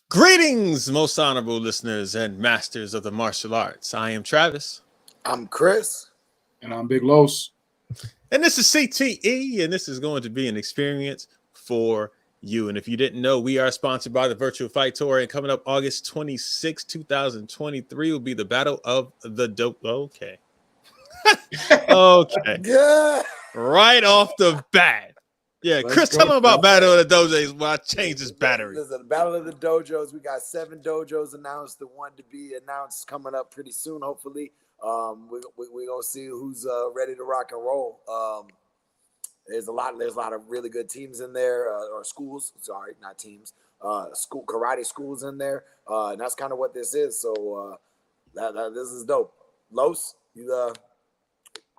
Greetings, most honorable listeners and masters of the martial arts. I am Travis. I'm Chris. And I'm Big Los. And this is CTE, and this is going to be an experience for you. And if you didn't know, we are sponsored by the Virtual Fight Tour, and coming up August 26, 2023 will be the Battle of the Dope. Okay. Okay. Right off the bat. Yeah, Chris, tell them about Battle of the Dojos while I change this battery. Listen, Battle of the Dojos. We got 7 dojos announced. The one to be announced coming up pretty soon, hopefully. We're gonna see who's ready to rock and roll. There's a lot of really good teams in there, or schools. Sorry, not teams. School karate schools in there, and that's kind of what this is. So this is dope. Los,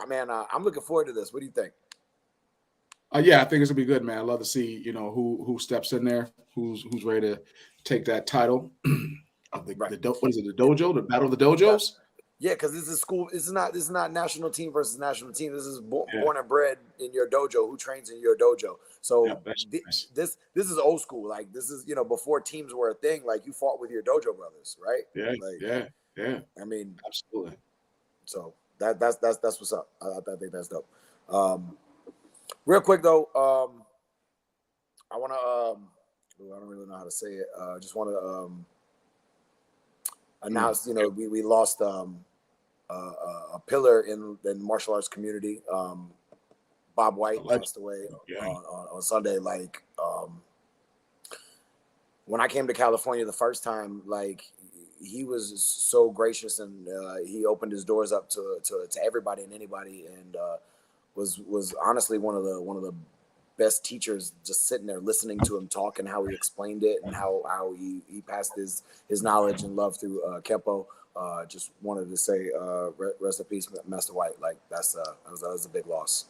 I'm looking forward to this. What do you think? Yeah, I think it's gonna be good, man. I love to see, who steps in there, who's ready to take that title of what is it, the dojo, the Battle of the Dojos? Yeah, because this is school. This is not national team versus national team. This is born and bred in your dojo. Who trains in your dojo? So nice. This is old school. Like this is before teams were a thing. Like you fought with your dojo brothers, right? Yeah. I mean, absolutely. So that's what's up. I think that's dope. Real quick though, I want to. I don't really know how to say it. I just want to announce. We lost a pillar in the martial arts community. Bob White passed away on Sunday. Like when I came to California the first time, like he was so gracious and he opened his doors up to everybody and anybody, and was honestly one of the best teachers, just sitting there listening to him talk and how he explained it and how he passed his knowledge and love through Kempo. Just wanted to say rest in peace, Master White. Like that was a big loss.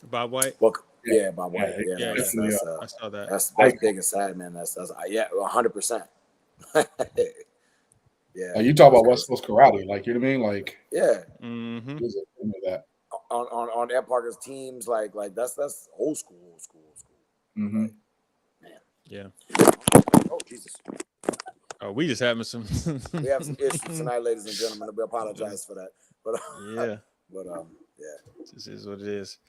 Bob White? Well, yeah, Bob White. Yeah, I saw that. That's big and sad, man. That's 100%. Yeah. You talk about West Coast karate, like, you know what I mean? Like, yeah. Mm-hmm. That. On Ed Parker's teams, like that's old school. Mm-hmm. Like, man. Yeah. Oh Jesus. Oh, we just having some. We have some issues tonight, ladies and gentlemen. We apologize for that. But yeah. But This is what it is.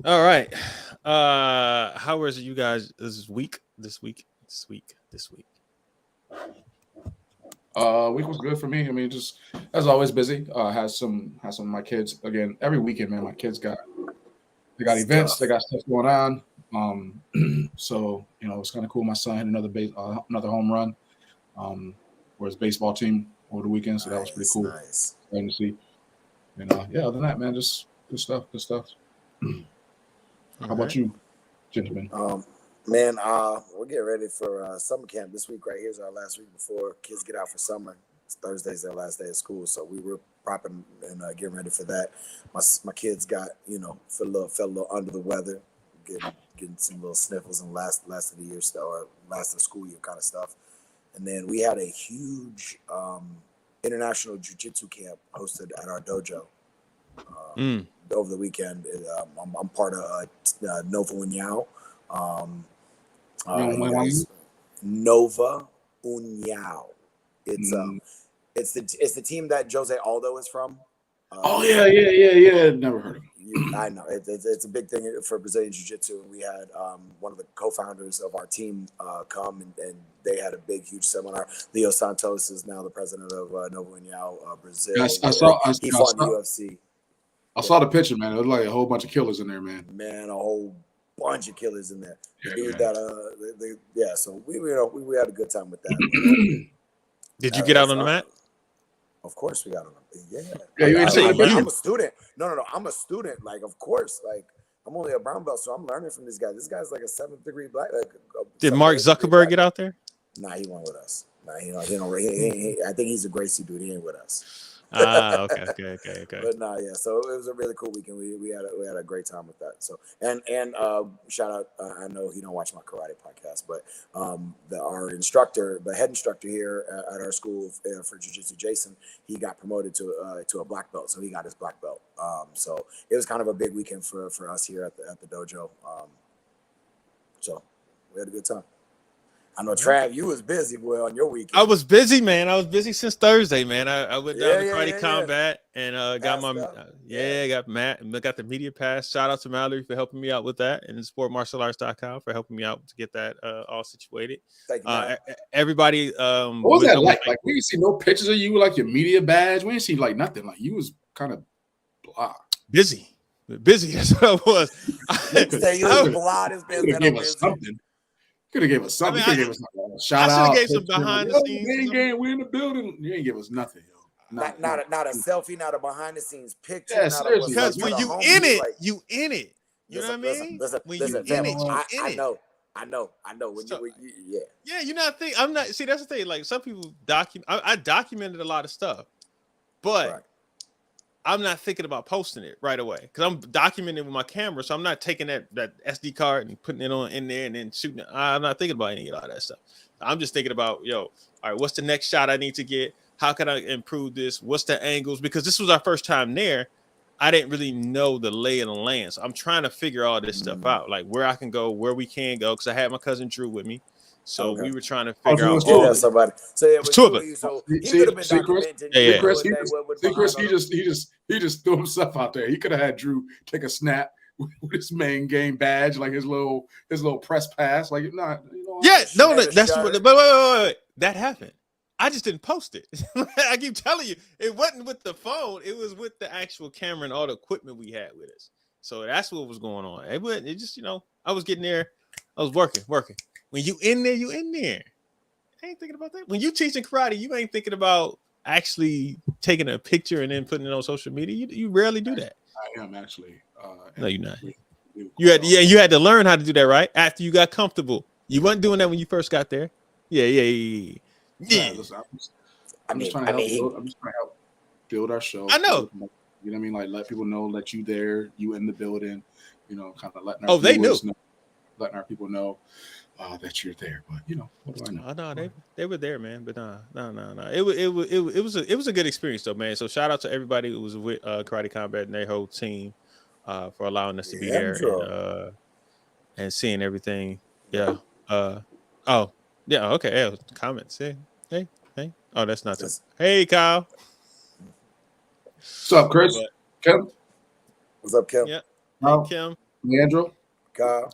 All right. How was it, you guys this week? Week was good for me. I mean, just as always, busy. Has some of my kids again every weekend, man. My kids got events, they got stuff going on. So it's kind of cool. My son had another home run for his baseball team over the weekend, so that was pretty cool. Nice. Fun to see. And other than that, man, just good stuff. How about you, gentlemen? Man, we're getting ready for summer camp this week. Right here's our last week before kids get out for summer. Thursday's their last day of school, so we were prepping and getting ready for that. My kids got felt a little under the weather, getting some little sniffles and last of the year stuff, or last of the school year kind of stuff. And then we had a huge international jiu-jitsu camp hosted at our dojo over the weekend. I'm part of Nova União. Nova União. It's the team that Jose Aldo is from. Yeah. Never heard of him. I know it's a big thing for Brazilian Jiu-Jitsu, and we had one of the co-founders of our team come, and they had a huge seminar. Leo Santos is now the president of Nova União, Brazil. He fought in the UFC. I saw the picture, man. It was like a whole bunch of killers in there, man. Man, a whole bunch of killers in there. Yeah, so we had a good time with that. Did you get out on the mat? Of course we got on them. Yeah. You ain't saying I'm a student. No. I'm a student. Like, of course. Like, I'm only a brown belt, so I'm learning from this guy. This guy's like a 7th degree black. Did Mark Zuckerberg get out there? Nah, he went with us. Nah, he don't. I think he's a Gracie dude. He ain't with us. Okay. But nah, yeah. So it was a really cool weekend. We had a great time with that. So and shout out. I know he don't watch my karate podcast, but our instructor, the head instructor here at our school for jiu-jitsu, Jason, he got promoted to a black belt, so he got his black belt. So it was kind of a big weekend for us here at the dojo. So we had a good time. I know, Trav, you was busy, boy, on your weekend. I was busy, man. I was busy since Thursday, man. I went down to Karate Combat and got got Matt, got the media pass. Shout out to Mallory for helping me out with that, and sportmartialarts.com for helping me out to get that all situated. Thank you, everybody. What was that like? Like, we didn't see no pictures of you with like your media badge. We didn't see like nothing. Like, you was kind of blah. Busy. That's what I was. You was blah. This business. Something. Could have gave us something. I mean, gave us a shout out. I should have gave some behind the scenes. Gang, we in the building. You ain't give us nothing, yo. Not a selfie, not a behind the scenes picture. Yeah, seriously. Because when you in it, you in it. You know what I mean? When you in it, I know. When you're not thinking. I'm not. See, that's the thing. Like, some people document. I documented a lot of stuff, but I'm not thinking about posting it right away because I'm documenting with my camera. So I'm not taking that SD card and putting it in there and then shooting it. I'm not thinking about any of that stuff. I'm just thinking about, all right, what's the next shot I need to get? How can I improve this? What's the angles? Because this was our first time there. I didn't really know the lay of the land. So I'm trying to figure all this stuff out, like where I can go, where we can go. Because I had my cousin Drew with me. So we were trying to figure out. Somebody. So yeah, two of it. So he could have been documenting. Chris, he just threw himself out there. He could have had Drew take a snap with his main game badge, like his little press pass. Like, that's what. But wait. That happened. I just didn't post it. I keep telling you, it wasn't with the phone. It was with the actual camera and all the equipment we had with us. So that's what was going on. It just, I was getting there. I was working. When you in there, you in there. I ain't thinking about that. When you teaching karate, you ain't thinking about actually taking a picture and then putting it on social media. You rarely do that. I am actually. No, you're not. You had to learn how to do that, right? After you got comfortable. You weren't doing that when you first got there. Yeah. Listen, I'm just trying to help build our show. I know. You know what I mean? Like, let people know that you there, you in the building. Kind of letting letting our people know that you're there. But what do I know? Oh, no, they were there, man. But no. It was a good experience though, man. So shout out to everybody who was with Karate Combat and their whole team for allowing us to be there and seeing everything. Yeah. Okay. Yeah, comments. Hey. Oh, that's not this. Hey, Kyle. What's up, Chris? Kim? What's up, Kim? Yeah. Hey, Kim. Leandro? Kyle.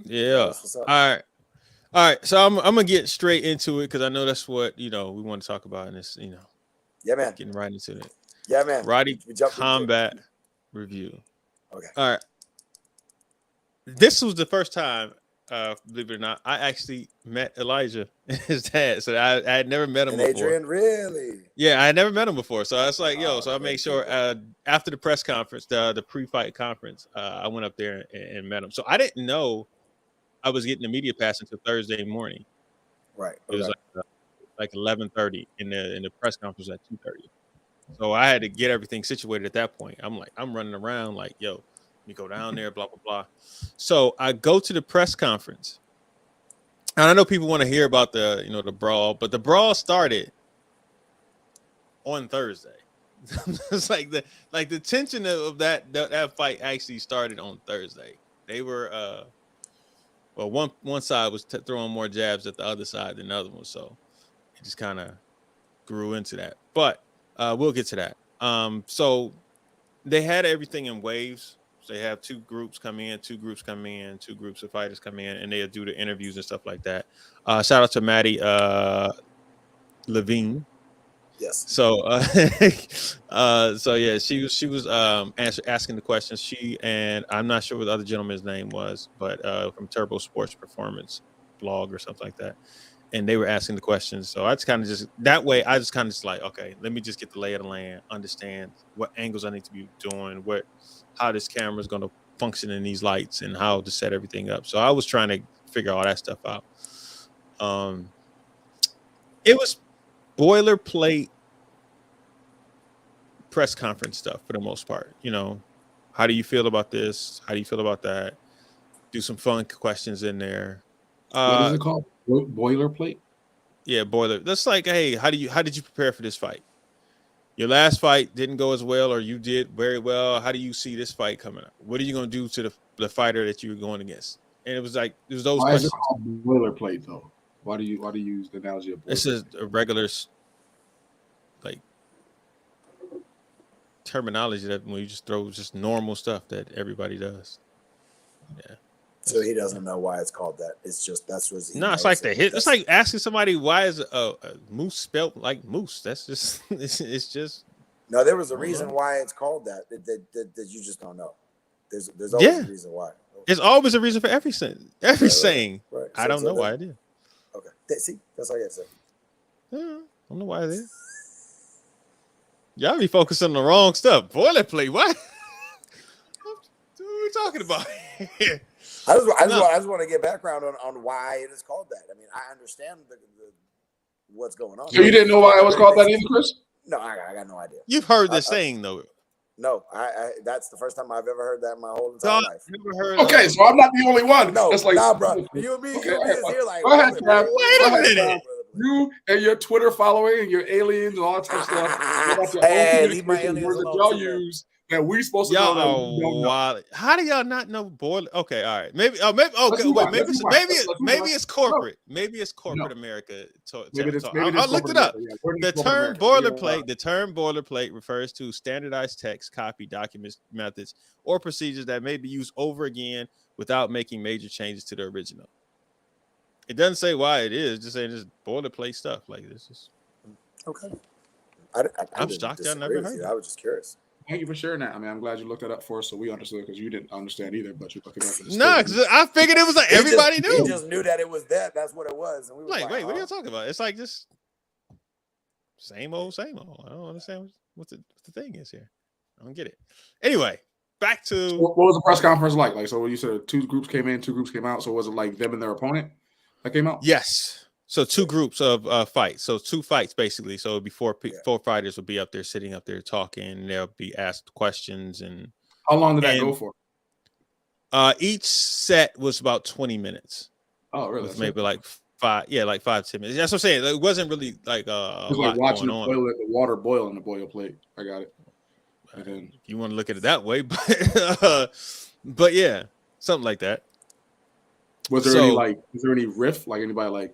Yeah. All right. So I'm gonna get straight into it because I know that's what we want to talk about in this. Yeah, man. Getting right into it. Yeah, man. Karate Combat review. Okay. All right. This was the first time, believe it or not, I actually met Elijah and his dad. So I had never met him before. Adrian, really? Yeah, I had never met him before. So I was like, so I made sure after the press conference, the pre-fight conference, I went up there and met him. So I didn't know I was getting the media pass until Thursday morning. Right. It was like 11:30 in the press conference at 2:30. So I had to get everything situated at that point. I'm running around like, let me go down there, blah, blah, blah. So I go to the press conference. And I know people want to hear about the brawl, but the brawl started on Thursday. It's like the tension of that fight actually started on Thursday. They were one side was throwing more jabs at the other side than the other one, so it just kind of grew into that. But we'll get to that. So they had everything in waves. So they have two groups come in, two groups of fighters come in, and they'll do the interviews and stuff like that. Shout out to Maddie Levine. Yes. So yeah, she was asking the questions. She and I'm not sure what the other gentleman's name was, but from Turbo Sports Performance blog or something like that. And they were asking the questions. So I just kind of like, okay, let me just get the lay of the land, understand what angles I need to be doing, how this camera is going to function in these lights and how to set everything up. So I was trying to figure all that stuff out. It was boilerplate press conference stuff for the most part. You know, how do you feel about this? How do you feel about that? Do some fun questions in there. What is it called? Boilerplate? Yeah, boiler. That's like, hey, how did you prepare for this fight? Your last fight didn't go as well, or you did very well. How do you see this fight coming up? What are you going to do to the fighter that you were going against? And it was like, it was those Why questions. is it called boilerplate though? Why do you use the analogy of boilerplate? This is a regular like terminology that when you just throw just normal stuff that everybody does. Yeah. So he doesn't know why it's called that. It's just that's what. No, it's like the hit. It's like asking somebody why is a moose spelled like moose. That's just it's just. No, there was a reason why it's called that you just don't know. There's always a reason why. There's always a reason for every saying. Right. I don't know why it is. Okay. See, that's all I got to say. Yeah, I don't know why it is. Y'all be focusing on the wrong stuff. Boilerplate. What? What are we talking about? I just want to get background on why it is called that. I mean, I understand what's going on. So you didn't know why it was called that either, Chris? No, I got no idea. You've heard this saying though. No, I that's the first time I've ever heard that in my whole entire life. Never heard. Okay, so I'm not the only one. No, that's like, nah, bro. You and me, okay, you is here like. Go ahead, Trav. Wait a minute. You and your Twitter following and your aliens and all that type of stuff. Hey, leave my aliens words alone. that y'all use that we supposed to know that we don't know. Wild. How do y'all not know boiler? Okay, all right. Maybe okay. Wait, maybe it's corporate. Maybe it's corporate America. I looked it up. The term boilerplate refers to standardized text, copy, documents, methods, or procedures that may be used over again without making major changes to the original. It doesn't say why it is. Just saying just boilerplate stuff like this. Is okay. I'm shocked y'all never heard it. I was just curious. Thank you for sharing that. I mean, I'm glad you looked that up for us so we understood because you didn't understand either, but you looked it up. No, because I figured it was like everybody knew. We just knew that it was that. That's what it was. And we were like, wait, what are you talking about? It's like just same old, same old. I don't understand what the thing is here. I don't get it. Anyway, back to what was the press conference like? Like, so when you said 2 groups came in, 2 groups came out. So was it like them and their opponent that came out? Yes. So 2 groups of fights. So 2 fights basically. So it'd be 4 fighters would be up there sitting up there talking. And they'll be asked questions. And how long did that go for? Each set was about 20 minutes. Oh, really? Maybe like 5 to 10 minutes. That's what I'm saying. It wasn't really like it was like watching the water boil in the boil plate. I got it. If you want to look at it that way, but yeah, something like that. Was there any riff? Like anybody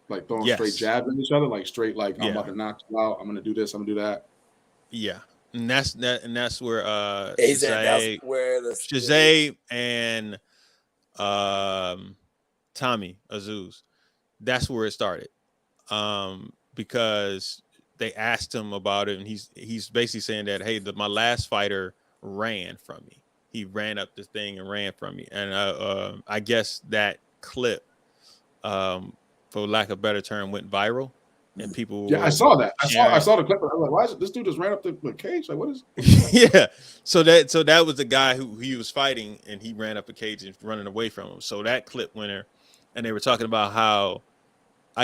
like throwing straight jabs at each other, like straight, like I'm about to knock you out. I'm gonna do this. I'm gonna do that. Yeah, and that's where Shahzaib and Tommy Azouz. That's where it started, because they asked him about it, and he's basically saying that hey, my last fighter ran from me. He ran up this thing and ran from me, and I guess that clip. For lack of a better term, went viral, and people. Yeah, I saw that. I saw the clip. I was like, "Why is it, this dude just ran up the cage? Like, what is?" Yeah, so that was the guy who he was fighting, and he ran up a cage and running away from him. So that clip went there, and they were talking about how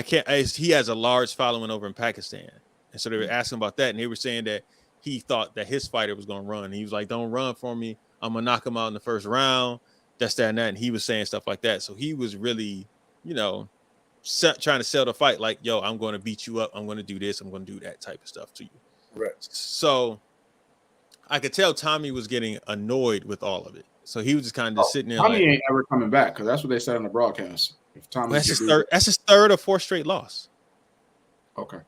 he has a large following over in Pakistan, and so they were asking about that, and they were saying that he thought that his fighter was going to run. He was like, "Don't run for me. I'm gonna knock him out in the first round." That's that and that, and he was saying stuff like that. So he was really, trying to sell the fight like, yo, I'm going to beat you up. I'm going to do this. I'm going to do that type of stuff to you. Right. So I could tell Tommy was getting annoyed with all of it. So he was just kind of just sitting there. Tommy ain't ever coming back because that's what they said on the broadcast. If Tommy, that's his third or fourth straight loss. Okay.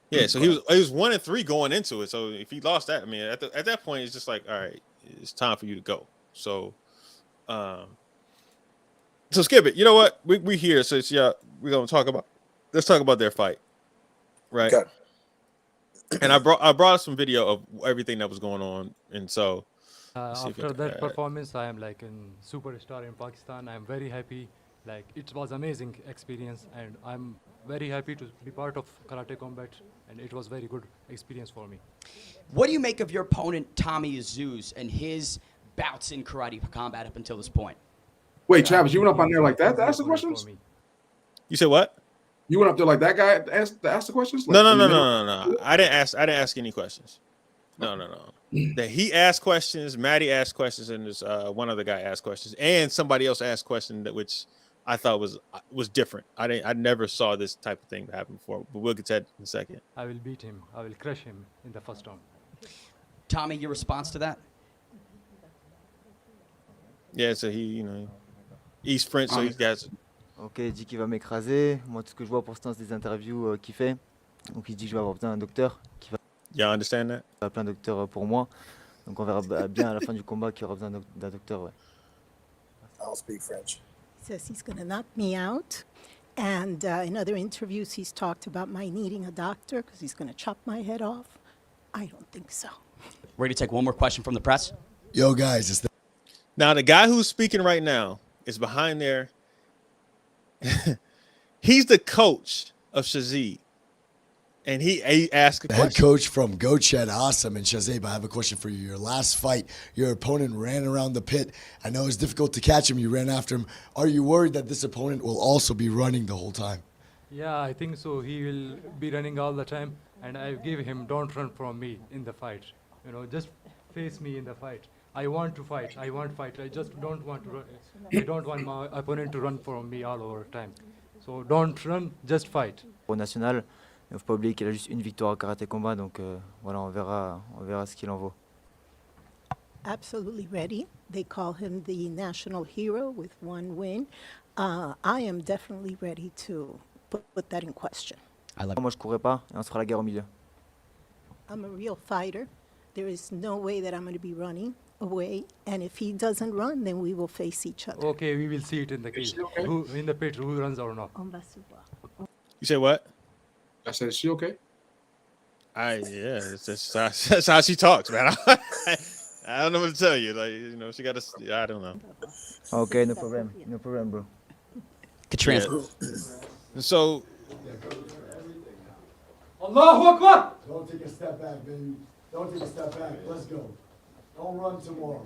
Yeah. So he was 1-3 going into it. So if he lost that, I mean, at that point, it's just like, all right, it's time for you to go. So, so skip it. You know what? We here. So we're gonna let's talk about their fight, right? Okay. And I brought some video of everything that was going on, and so after that performance, I am like a superstar in Pakistan. I'm very happy. Like it was amazing experience, and I'm very happy to be part of Karate Combat, and it was very good experience for me. What do you make of your opponent Tommy Azouz and his bouts in karate combat up until this point. Wait, Travis, you went up on there like that to Easy ask the opponent for questions? me. You said what? You went up there like that guy to ask the questions? Like, No. in the middle? I didn't ask any questions. No. That he asked questions, Maddie asked questions, and there's one other guy asked questions, and somebody else asked questions that which I thought was different. I never saw this type of thing happen before, but we'll get to that in a second. I will beat him. I will crush him in the first round. Tommy, your response to that? Yeah, so he's French, so he's got. Ok, il dit qu'il va m'écraser. Moi, tout ce que je vois pour l'instant, c'est des interviews qu'il fait. Donc, il dit que je vais avoir besoin d'un docteur qui va Y'all understand that? appeler un docteur pour moi. Donc, on verra bien à la fin du combat qu'il y aura besoin d'un docteur. Ouais. I don't speak French. He says he's going to knock me out. And in other interviews, he's talked about my needing a doctor because he's going to chop my head off. I don't think so. Ready to take one more question from the press? Yo, guys, it's Now the guy who's speaking right now is behind there. He's the coach of Shahzaib. And he asked a the head question. coach from Goat Shed. Awesome. And Shahzaib, I have a question for you. Your last fight, your opponent ran around the pit. I know it's difficult to catch him. You ran after him. Are you worried that this opponent will also be running the whole time? Yeah, I think so. He will be running all the time, and I give him, don't run from me in the fight. Just face me in the fight. I want to fight. I want fight. I just don't want to run. I don't want my opponent to run from me all over time. So don't run, just fight. Au national, il ne faut pas oublier qu'il a juste une victoire au karaté combat. Donc, voilà, on verra ce qu'il en vaut. Absolutely ready. They call him the national hero with one win. I am definitely ready to put that in question. Moi, je courrais pas et on se fera la guerre au milieu. I'm a real fighter. There is no way that I'm going to be running away. And if he doesn't run, then we will face each other. Okay, we will see it in the cage. Who in the pit, who runs or not. On va se voir. You said what? I said, is she okay? That's how she talks, man. I don't know what to tell you. Like, she got to. I don't know. Okay, no problem, bro. Katrina. Yeah. So. Allahu Akbar! Don't take a step back, baby. Don't take a step back. Let's go. Don't run tomorrow.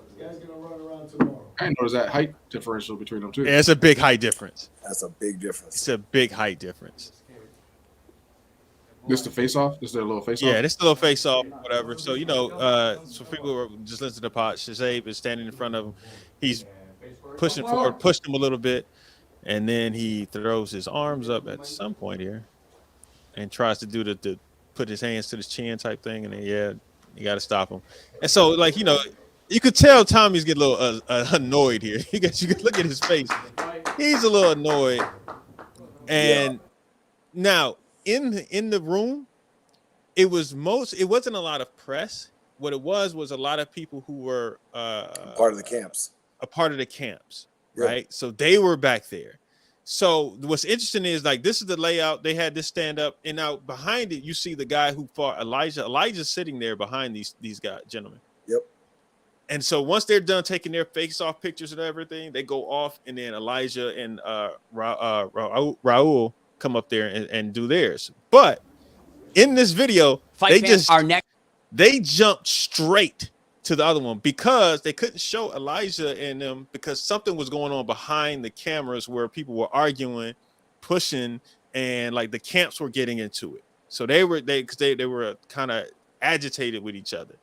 This guy's going to run around tomorrow. I didn't notice that height differential between them, too. Yeah, it's a big height difference. That's a big difference. It's a big height difference. This the face-off? This their little face-off? Yeah, this little face-off, whatever. So, so people who are just listening to the pod, Shahzaib is standing in front of him. He's pushing forward, pushed him a little bit, and then he throws his arms up at some point here and tries to do the put his hands to his chin type thing, and then, you got to stop him. And so, you could tell Tommy's getting a little annoyed here. You could look at his face. He's a little annoyed. And now, in the room, it wasn't a lot of press. What it was a lot of people who were Part of the camps. a part of the camps, Yeah. right? So they were back there. So what's interesting is this is the layout. They had this stand up, and now behind it, you see the guy who fought Elijah. Elijah's sitting there behind these guys, gentlemen. Yep. And so once they're done taking their face-off pictures and everything, they go off, and then Elijah and Raul come up there and do theirs. But in this video, they jumped straight to the other one because they couldn't show Elijah and them because something was going on behind the cameras where people were arguing, pushing, and the camps were getting into it. So they were kind of agitated with each other.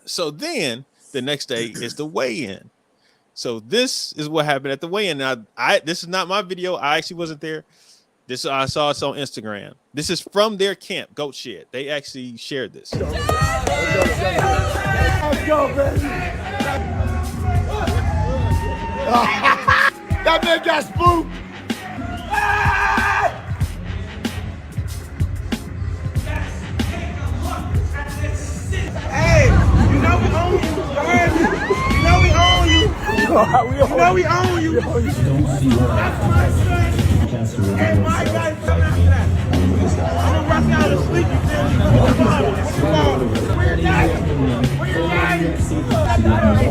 So then the next day is the weigh-in. So this is what happened at the weigh-in. Now, this is not my video. I actually wasn't there. I saw it on Instagram. This is from their camp, Goat Shed. They actually shared this. Let's go, baby. That man got spooked. Hey, you know we own you. You heard me? You know we own you. You know we own you. That's my son. And my guy coming after that. I'm gonna rock out and sleep. You feel me? Come on. Where your daddy? Where your daddy?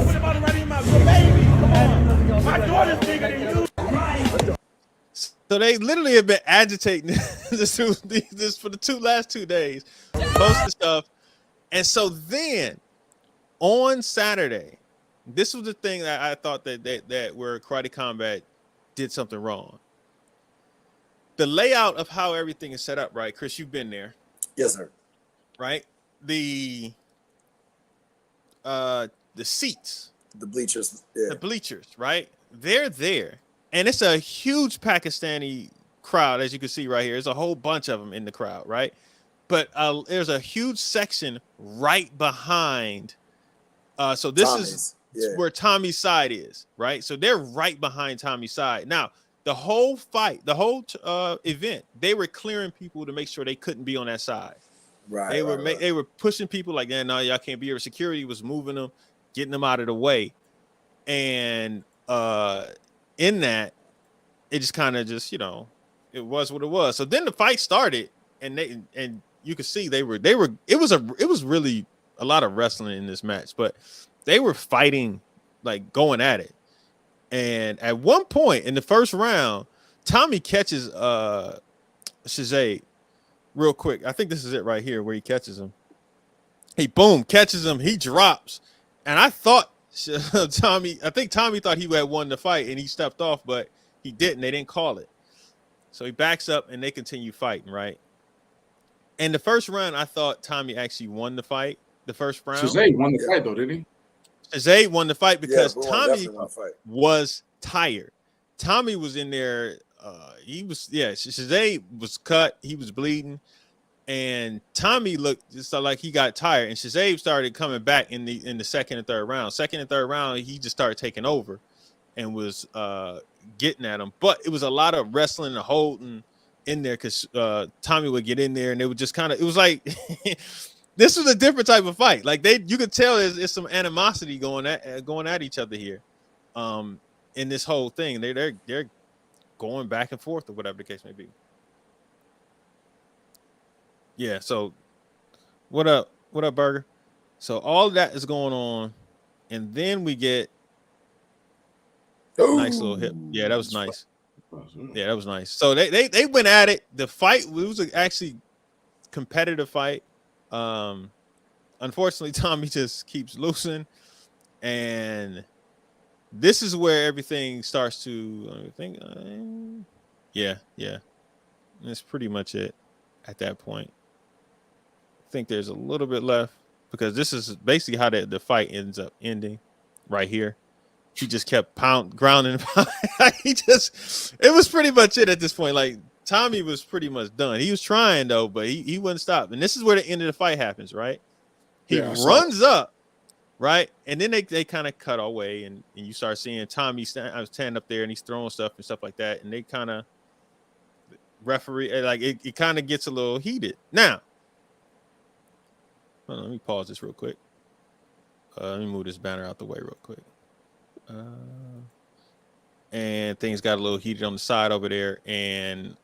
What about already my baby? Come on. My daughter's bigger than you. So they literally have been agitating this for the last 2 days, posting stuff. And so then on Saturday, this was the thing that I thought that where Karate Combat did something wrong. The layout of how everything is set up, right? Chris, you've been there. Yes, sir. Right? The seats, the bleachers, right? They're there, and it's a huge Pakistani crowd, as you can see right here. There's a whole bunch of them in the crowd, right? But there's a huge section right behind. So this is where Tommy's side is, right? So they're right behind Tommy's side. Now, the whole fight, the whole event, they were clearing people to make sure they couldn't be on that side. Right. They were pushing people like, yeah, no, y'all can't be here. Security was moving them, getting them out of the way. And in that, it just kind of just, you know, it was what it was. So then the fight started, and you could see it was really a lot of wrestling in this match, but they were fighting, like going at it. And at one point in the first round, Tommy catches Shahzaib real quick. I think this is it right here where he catches him. He catches him, he drops. And I thought Tommy thought he had won the fight and he stepped off, but he didn't. They didn't call it. So he backs up and they continue fighting, right? And the first round, I thought Tommy actually won the fight. The first round. Shahzaib won the fight, though, didn't he? Shahzaib won the fight because Tommy was tired. Tommy was in there. Shahzaib was cut. He was bleeding. And Tommy looked just like he got tired. And Shahzaib started coming back in the second and third round. Second and third round, he just started taking over and was getting at him. But it was a lot of wrestling and holding in there because Tommy would get in there and they would just kind of, it was like this was a different type of fight. Like you could tell there's some animosity going at each other here. In this whole thing, they're going back and forth or whatever the case may be. Yeah. So, what up, Burger? So all of that is going on, and then we get nice little hip. Yeah, that was nice. Yeah, that was nice. So they went at it. The fight, it was actually competitive fight. Unfortunately, Tommy just keeps losing, and this is where everything starts to, I think, yeah. That's pretty much it at that point. I think there's a little bit left because this is basically how the fight ends up ending right here. He just kept grounding. It was pretty much it at this point. Like Tommy was pretty much done. He was trying though, but he wouldn't stop. And this is where the end of the fight happens, right? He runs up, right? And then they kind of cut away, and you start seeing Tommy stand up there and he's throwing stuff and stuff like that. And they kind of referee, like it kind of gets a little heated. Now, hold on, let me pause this real quick. Let me move this banner out the way real quick. And things got a little heated on the side over there, and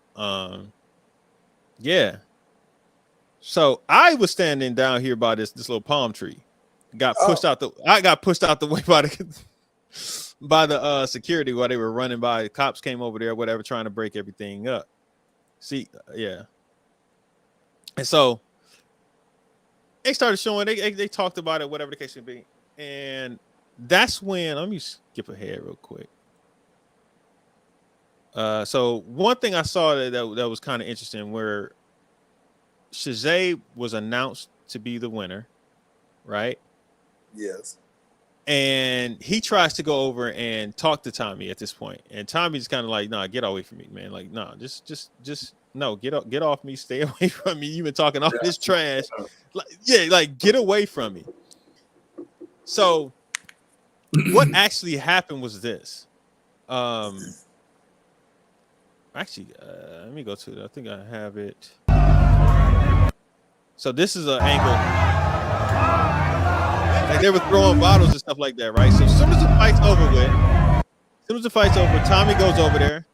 yeah. So I was standing down here by this little palm tree. I got pushed out the way by the security while they were running by. The cops came over there, whatever, trying to break everything up. See, yeah. And so they started showing. They talked about it, whatever the case may be, and that's when, let me skip ahead real quick. So one thing I saw that was kind of interesting, where Shahzaib was announced to be the winner, right? Yes. And he tries to go over and talk to Tommy at this point, and Tommy's kind of like, "Nah, get away from me, man. Like, nah, just no, get off me, stay away from me. You've been talking all this trash. Like get away from me." So what actually happened was this. Actually, let me go to it. I think I have it. So this is an angle. Like they were throwing bottles and stuff like that, right? So as soon as the fight's over, Tommy goes over there.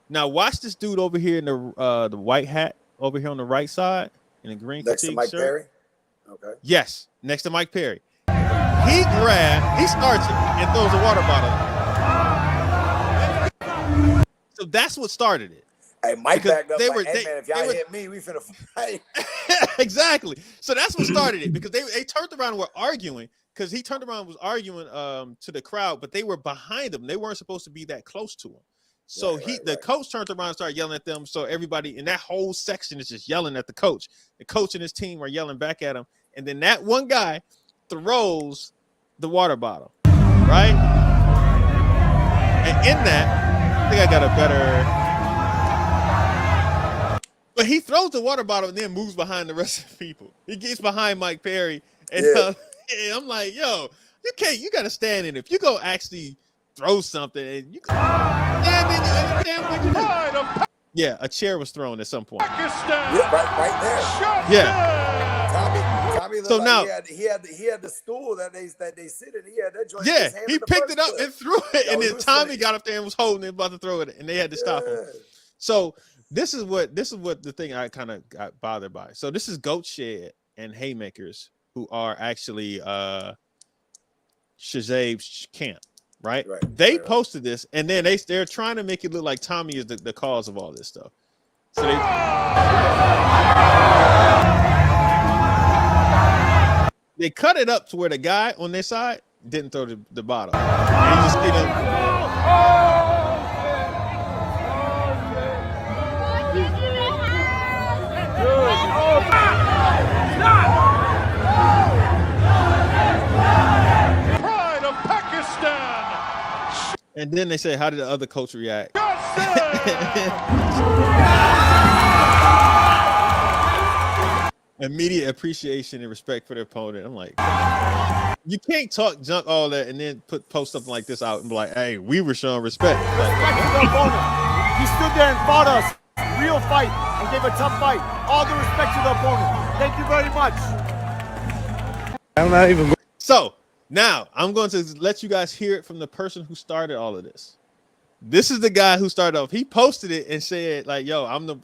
Now watch this dude over here in the white hat over here on the right side in the green next to Mike shirt. Perry. Okay. Yes, next to Mike Perry. He starts it and throws a water bottle. So that's what started it. Hey, Mike backed up. Hey, man, if y'all hit me, we finna fight. Exactly. So that's what started it, because they turned around and were arguing. because he turned around and was arguing to the crowd, but they were behind him. They weren't supposed to be that close to him. So the coach turned around and started yelling at them. So everybody in that whole section is just yelling at the coach. The coach and his team are yelling back at him. And then that one guy throws the water bottle, right? And in that, I think I got a better. But he throws the water bottle and then moves behind the rest of the people. He gets behind Mike Perry. And I'm like, yo, you got to stand in it. If you go actually throw something and you yeah, a chair was thrown at some point. Yeah, right there. Yeah. Tommy So like now he had the stool that they sit in. He had that joint. Yeah, he picked it up and threw it, and then Tommy got up there and was holding it, about to throw it, and they had to stop him. So this is what the thing I kind of got bothered by. So this is Goat Shed and Haymakers, who are actually Shahzaib's camp, right? They posted this, and then they're trying to make it look like Tommy is the cause of all this stuff. So they cut it up to where the guy on their side didn't throw the bottle. And you just see them. Pride of Pakistan. And then they say, how did the other coach react? Immediate appreciation and respect for their opponent. I'm like, you can't talk junk all that and then post something like this out and be like, hey, we were showing respect. Respect to the opponent. He stood there and fought us. Real fight and gave a tough fight. All the respect to the opponent. Thank you very much. I'm not even. So now I'm going to let you guys hear it from the person who started all of this. This is the guy who started off. He posted it and said, like, yo, I'm the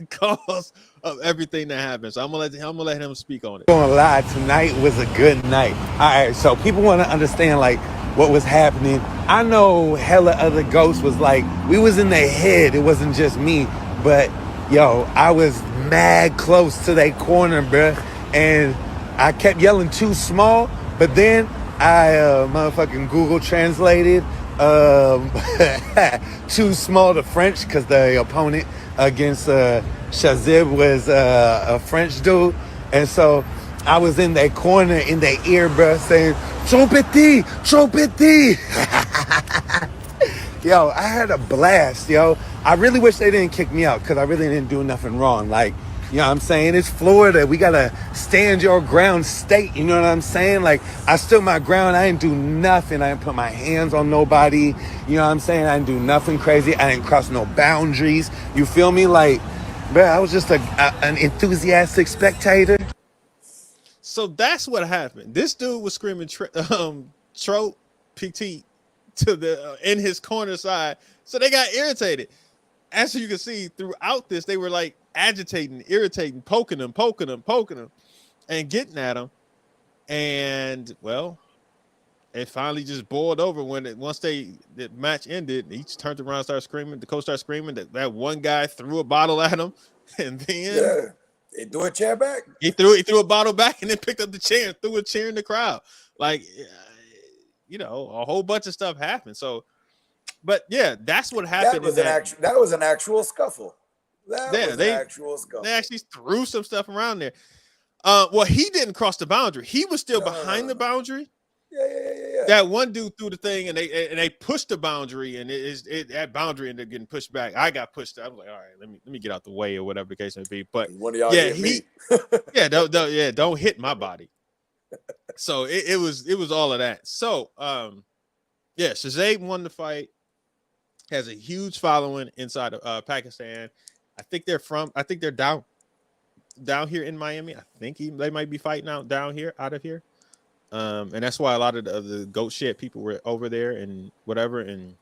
cause of everything that happened. So I'm gonna let him speak on it. Gonna lie, tonight was a good night. All right, so people want to understand like what was happening. I know hella other ghosts was like, we was in their head. It wasn't just me, but yo, I was mad close to their corner, bruh, and I kept yelling too small. But then I motherfucking Google translated too small to French because the opponent against Shahzaib was a French dude, and so I was in that corner in their ear, bro, saying "trop petit, trop petit." Yo, I had a blast, yo. I really wish they didn't kick me out because I really didn't do nothing wrong. Like, you know what I'm saying? It's Florida. We got to stand your ground state. You know what I'm saying? Like, I stood my ground. I didn't do nothing. I didn't put my hands on nobody. You know what I'm saying? I didn't do nothing crazy. I didn't cross no boundaries. You feel me? Like, bro, I was just an enthusiastic spectator. So that's what happened. This dude was screaming "Trop petit" to the in his corner side. So they got irritated. As you can see throughout this, they were like agitating, irritating, poking him, and getting at him. And well, it finally just boiled over once the match ended. He just turned around, started screaming. The coach started screaming that one guy threw a bottle at him, and then they threw a chair back. He threw a bottle back, and then picked up the chair and threw a chair in the crowd. Like, you know, a whole bunch of stuff happened. So, but yeah, that's what happened. That was an actual scuffle. They actually threw some stuff around there. Well, he didn't cross the boundary. He was still behind the boundary. Yeah. That one dude threw the thing, and they pushed the boundary, and that boundary ended up getting pushed back. I got pushed. I was like, all right, let me get out the way or whatever the case may be. But one of y'all hit me. don't hit my body. So it was all of that. So Shahzaib won the fight. Has a huge following inside of Pakistan. I think they're down here in Miami. I think they might be fighting out of here. And that's why a lot of the Goat Shed people were over there and whatever. And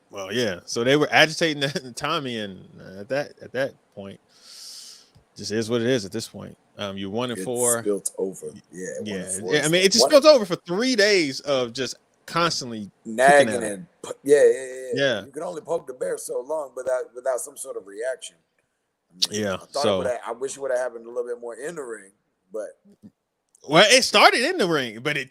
well, yeah. So they were agitating Tommy, and at that point, just is what it is at this point. You're 1-4. Spilt over. Yeah. I mean, it just spilled over for 3 days of just constantly nagging and yeah. You can only poke the bear so long without some sort of reaction. I mean, yeah. I wish it would have happened a little bit more in the ring, but Well, it started in the ring, but I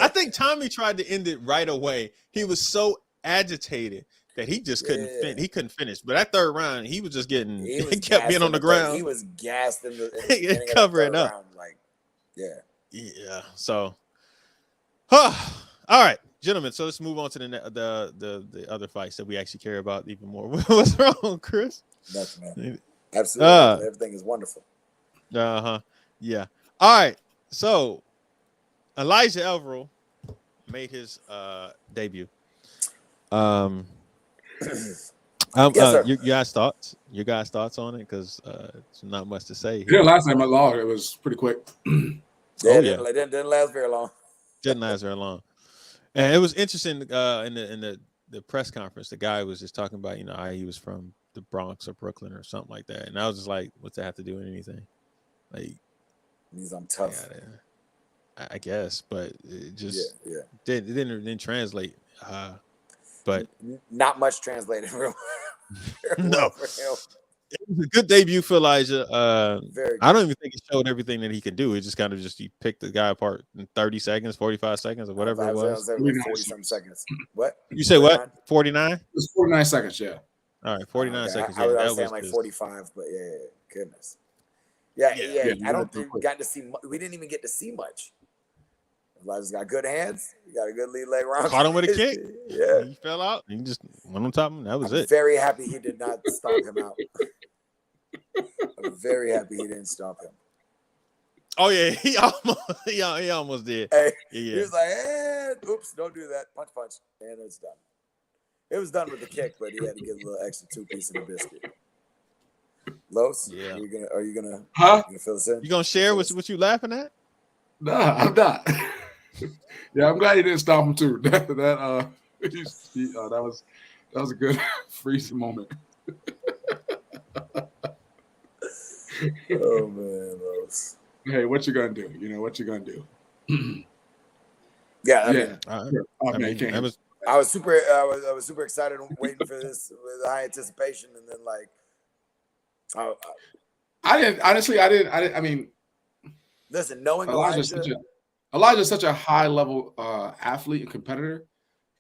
think Tommy tried to end it right away. He was so agitated that he just he couldn't finish. But that third round, he was just getting, he kept being on the ground. He was gassed in the covering up. Round, like, yeah. So, all right, gentlemen. So let's move on to the other fights that we actually care about even more. What's wrong, Chris? Nothing, man. Absolutely, everything is wonderful. Yeah. All right. So, Elijah Everill made his debut. Yes, your guys' thoughts? Your guys' thoughts on it? Because it's not much to say. Yeah, last time I logged, it was pretty quick. It didn't last very long. Didn't last very long. And it was interesting in the press conference. The guy was just talking about how he was from the Bronx or Brooklyn or something like that, and I was just like, "What's that have to do with anything?" Like, I'm tough. I guess, but it just didn't translate. But not much translated. No, it was a good debut for Elijah. I don't even think he showed everything that he could do. It just kind of he picked the guy apart in 30 seconds, 45 seconds, or whatever it was. 40-some seconds. What? You say 49? What? 49? It was 49 seconds, yeah. All right, 49 seconds. I was saying like 45, but goodness. Yeah. I don't think we got to see. We didn't even get to see much. Elijah's got good hands. He got a good lead leg round. Caught him with a kick. Yeah. He fell out. He just went on top of him. That was it. Very happy he did not stomp him out. I'm very happy he didn't stomp him. Oh yeah, he almost did. Hey, he was like, oops, don't do that. Punch, and it's done. It was done with the kick, but he had to get a little extra 2-piece of the biscuit. Los, are you gonna fill us in? You gonna share what you laughing at? Nah, I'm not. Yeah, I'm glad he didn't stop him too. That was a good freezing moment. Oh man, Los. Hey, what you gonna do? You know what you gonna do? I was super excited, waiting for this with high anticipation, and then like, I mean, listen, knowing Elijah's such a high level athlete and competitor.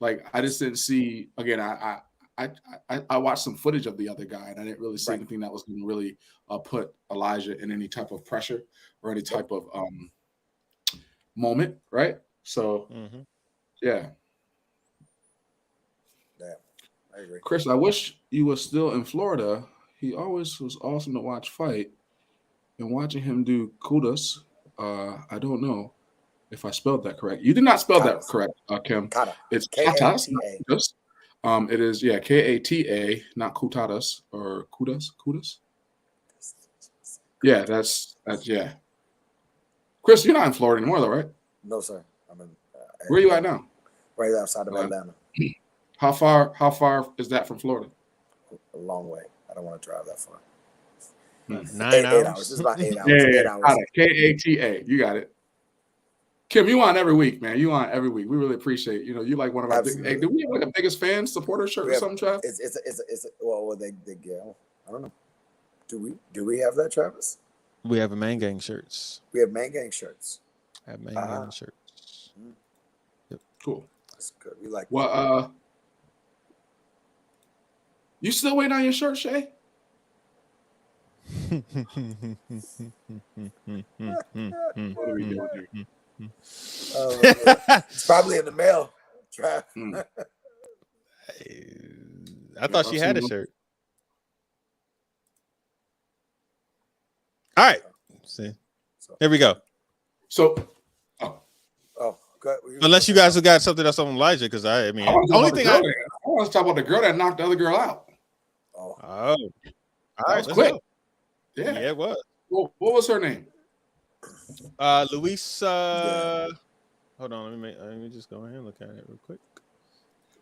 Like, I just didn't see. Again, I watched some footage of the other guy, and I didn't really see anything that was going to really put Elijah in any type of pressure or any type of moment, right? So, yeah. I agree. Chris, I wish you were still in Florida. He always was awesome to watch fight, and watching him do kudos. I don't know if I spelled that correct. You did not spell that correct, Kim. Kata. It's katas, not kudos. It is Kata, not kutadas or kudas. Yeah, that's. Chris, you're not in Florida anymore, though, right? No, sir. I'm in. Where are you at now? Right outside of Atlanta. How far is that from Florida? A long way. I don't want to drive that far. 9 hours. 8 hours. This is about 8 hours. Yeah, 8 hours. Kata. You got it. Kim, you on every week, man. You on every week. We really appreciate it. You like one of our big. Hey, do we have like a biggest fan supporter shirt or something, Trav? I don't know. Do we have that, Travis? We have a Man Gang shirts. We have Man Gang shirts. I have Man Gang shirts. Yep. Cool. That's good. We like. Well, you still waiting on your shirt, Shay? What are we doing here? It's probably in the mail. I thought she had a shirt. All right. See, here we go. So, good. Unless you guys have got something else on Elijah, because I want to talk about the girl that knocked the other girl out. Oh, all right, was quick. Yeah, it was. What was her name? Louisa. Hold on, let me just go ahead and look at it real quick.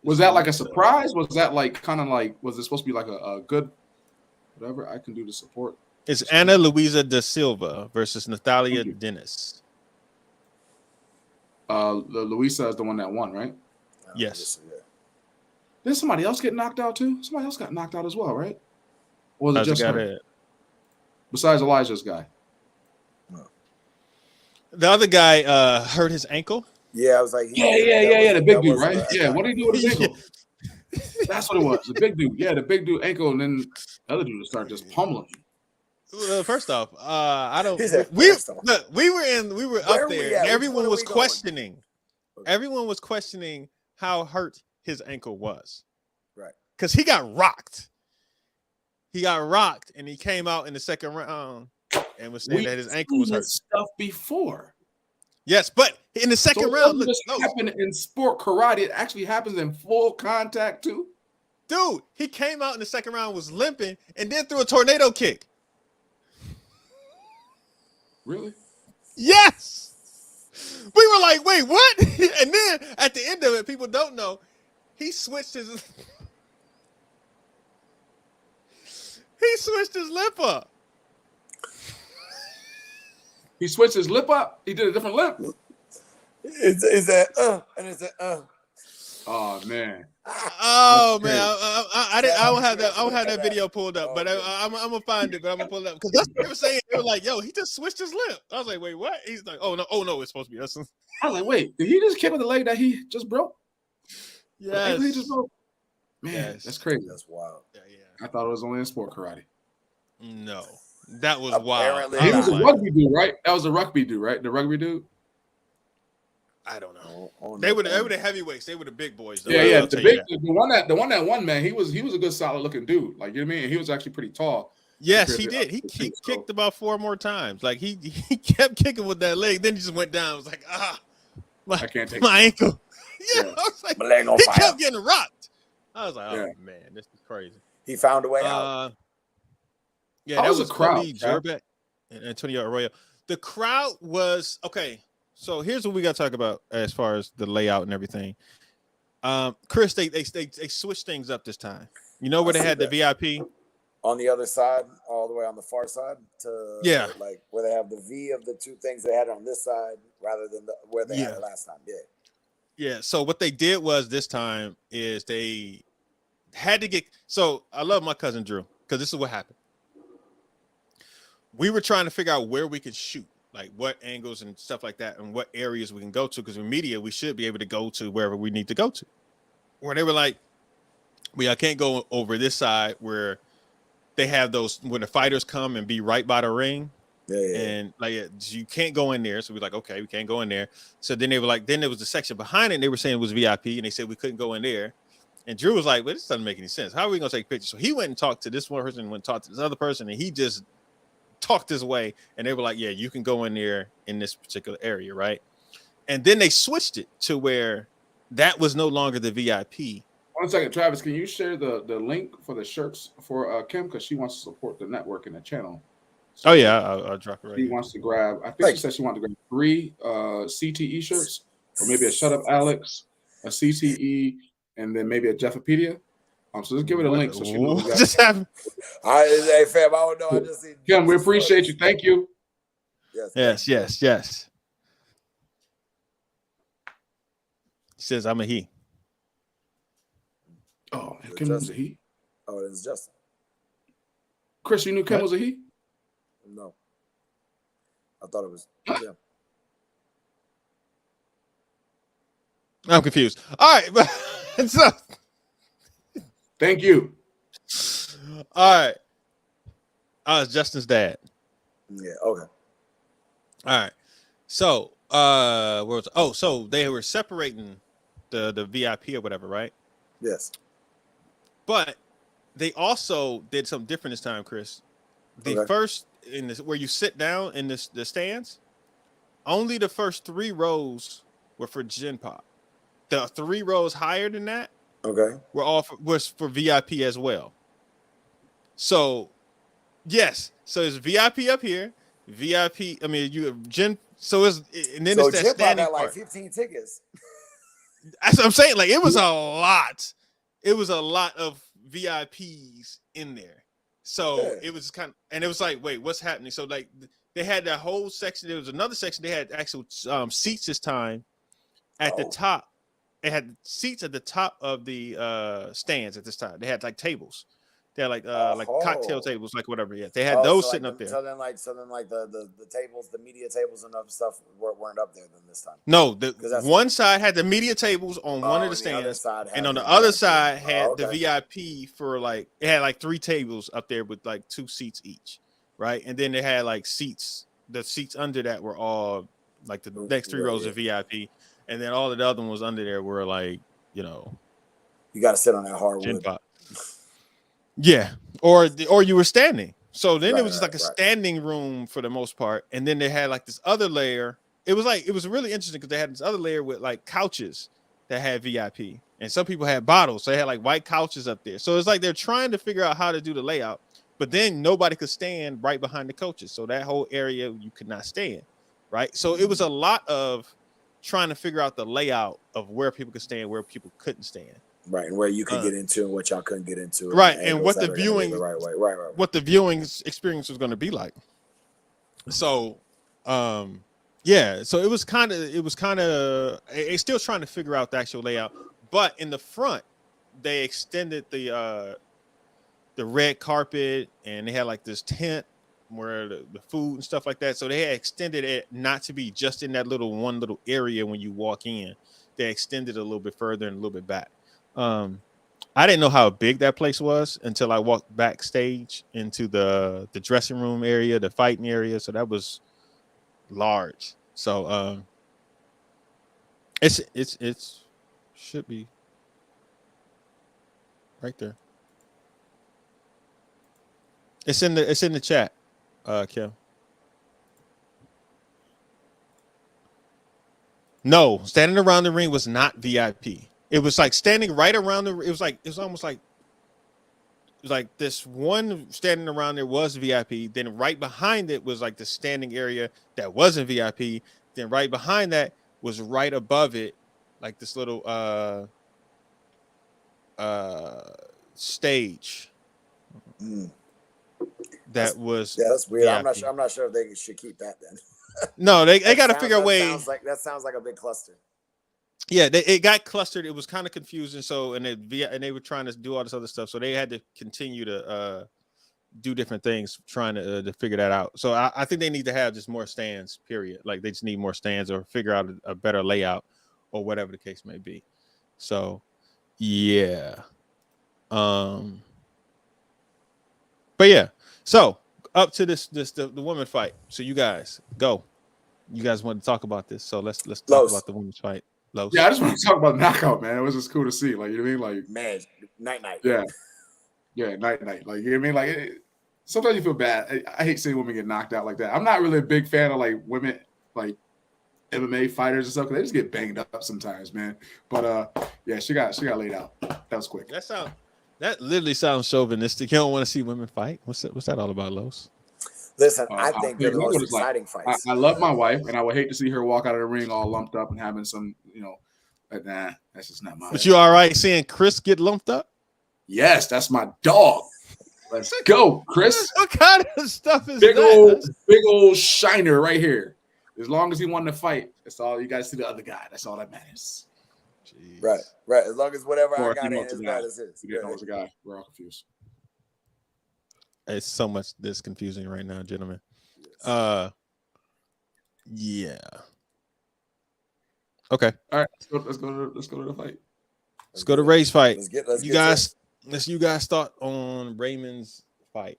Was that like a surprise? Was that like kind of like, was it supposed to be like a good whatever I can do to support? It's Ana Luisa da Silva versus Natalia Dennis. Louisa is the one that won, right? Yes. Did somebody else get knocked out too? Somebody else got knocked out as well, right? Or was it just her? Besides Elijah's guy? The other guy hurt his ankle. Yeah, I was like, The big dude, right? that Yeah, what did he do with his Yeah. ankle? That's what it was. The big dude. Yeah, the big dude ankle, and then the other dude would start just pummeling him. First off, I don't. He said, We first off. look, we were Where up we there, at? and Which everyone one are was we going? questioning. Everyone was questioning how hurt his ankle was. Right. Because he got rocked. He got rocked, and he came out in the second round and was saying that his ankle was hurt. Stuff before. Yes, but in the second So round, look, this happened in sport karate. It actually happens in full contact too. Dude, he came out in the second round, was limping, and then threw a tornado kick. Really? Yes. We were like, wait, what? And then at the end of it, people don't know, he switched his lip up. He switched his lip up. He did a different lip. Is that and it's a Oh man. Oh man, I don't have that. I don't have that video pulled up, but I'm gonna find it. But I'm gonna pull it up because that's what they were saying. They were like, "Yo, he just switched his lip." I was like, "Wait, what?" He's like, "Oh no, it's supposed to be us." I was like, wait, did he just kick with the leg that he just broke? Yes. He just broke. Man, Yes. that's crazy. That's wild. Yeah. I thought it was only in sport karate. No, that was Apparently wild. He was a not. rugby dude, right? That was a rugby dude, right? The rugby dude. I don't know. On They the were the thing. heavyweights. They were the big boys. Though. Yeah. I'll The tell you big, the one that won, man. He was a good, solid looking dude. Like, you know what I mean? And he was actually pretty tall. Yes, he compared to did. He other dudes, so- kicked about 4 more times. Like he kept kicking with that leg. Then he just went down. It was like, I can't take my ankle. Yeah, Yeah. I was like, My leg on he fire. kept getting rocked. I was like, oh Yeah. man, this is crazy. He found a way out. Yeah, How that was was the crowd, Kobe Trav? Jerbeck and Antonio Arroyo. The crowd was okay. So here's what we got to talk about as far as the layout and everything. Chris, they switched things up this time. You know where I they see had that. the VIP? On the other side, all the way on the far side, to Yeah. like where they have the V of the two things they had on this side, rather than where they had Yeah. it last time. Yeah. Yeah. So what they did was this time is they had to get. So I love my cousin Drew because this is what happened. We were trying to figure out where we could shoot, like what angles and stuff like that, and what areas we can go to. Because in media, we should be able to go to wherever we need to go to. Where they were like, I can't go over this side where they have those when the fighters come and be right by the ring. Yeah. And like you can't go in there. So we're like, okay, we can't go in there. So then they were like, then there was a section behind it, and they were saying it was VIP, and they said we couldn't go in there. And Drew was like, well, this doesn't make any sense. How are we gonna take pictures? So he went and talked to this one person, and went and talked to this other person, and he just talked his way. And they were like, yeah, you can go in there in this particular area, right? And then they switched it to where that was no longer the VIP. 1 second, Travis. Can you share the link for the shirts for Kim, because she wants to support the network and the channel? So Oh yeah, I'll drop it right she here. wants to grab. I think she said she wanted to grab 3 CTE shirts, or maybe a Shut Up Alex, a CTE, and then maybe a Jeffopedia. So just give her the link so she knows. What just happened? Hey fam, I don't know. I just see. Kim, we appreciate you. Thank you. Yes. Yes. He says I'm a he. Oh, Kim was a he. Oh, it's Justin. Chris, you knew Kim was a he? No. I thought it was. Yeah. I'm confused. All right, but so Thank you. all right. It's Justin's dad. Yeah. Okay. All right. So so they were separating the VIP or whatever, right? Yes. But they also did something different this time, Chris. The Okay. first in this where you sit down in the stands, only the first 3 rows were for Gen Pop. The 3 rows higher than that Okay. was for VIP as well. So yes, so it's VIP up here, VIP. I mean, you have Gen. So it's and then So it's that Jim standing got like part. 15 tickets. That's what I'm saying. Like it was a lot. It was a lot of VIPs in there. So Yeah. it was kind of, and it was like, wait, what's happening? So like they had that whole section. There was another section. They had actual seats this time at the top. They had seats at the top of the stands at this time. They had like tables, They had like cocktail tables, like whatever. Yeah, they had Oh, those so sitting like up there. So then the tables, the media tables and other stuff weren't up there then this time. No, the one side had the media tables on one of the stands, and on the other side had the VIP for like it had like 3 tables up there with like 2 seats each, right? And then they had like seats. The seats under that were all like the next 3 rows of VIP, and then all of the other ones under there were like, you know, you got to sit on that hardwood. Yeah, or you were standing. So then it was just like a standing room for the most part, and then they had like this other layer. It was really interesting because they had this other layer with like couches that had VIP, and some people had bottles, so they had like white couches up there. So it's like they're trying to figure out how to do the layout, but then nobody could stand right behind the coaches, so that whole area you could not stand, right? So it was a lot of trying to figure out the layout of where people could stand, where people couldn't stand. Right, and where you could get into and what y'all couldn't get into. Right, and what the viewing what the viewing experience was going to be like. So, yeah, so it's still trying to figure out the actual layout, but in the front they extended the red carpet, and they had like this tent where the food and stuff like that. So they had extended it not to be just in that one little area when you walk in. They extended it a little bit further and a little bit back. I didn't know how big that place was until I walked backstage into the dressing room area, the fighting area. So that was large. So it's should be right there. It's in the chat, Kim. No, standing around the ring was not VIP. It was like standing right around it was almost like this one standing around there was VIP. Then right behind it was like the standing area that wasn't VIP. Then right behind that was right above it, like this little stage. That was that's weird. VIP. I'm not sure if they should keep that then. No, they got to figure a way. That sounds like a big cluster. Yeah, it got clustered. It was kind of confusing. So, and they were trying to do all this other stuff. So they had to continue to do different things, trying to figure that out. So I think they need to have just more stands. Period. Like they just need more stands, or figure out a better layout, or whatever the case may be. So, yeah. But yeah. So up to the women fight. So you guys go. You guys want to talk about this? So let's talk about the women's fight. Los. Yeah, I just want to talk about knockout, man. It was just cool to see. Like, you know what I mean? Like, man, night. Yeah, night. Like, you know what I mean? Like, sometimes you feel bad. I hate seeing women get knocked out like that. I'm not really a big fan of like women, like MMA fighters and stuff, because they just get banged up sometimes, man. But yeah, she got laid out. That was quick. That literally sounds chauvinistic. You don't want to see women fight. What's that all about, Los? Listen, I think they're the most exciting fights. I love my wife, and I would hate to see her walk out of the ring all lumped up and having some, like, nah, that's just not mine. But you all right seeing Chris get lumped up? Yes, that's my dog. Let's go, Chris. What kind of stuff is big that? Big old shiner right here. As long as he won the fight, that's all. You guys see the other guy. That's all that matters. Jeez. Right. As long as whatever I got in is bad as his. You know, it's a guy. We're all confused. It's so much this confusing right now, gentlemen. Yeah. Okay. All right. Let's go to the fight. Let's go to Ray's fight. Let's you guys thought on Raymond's fight.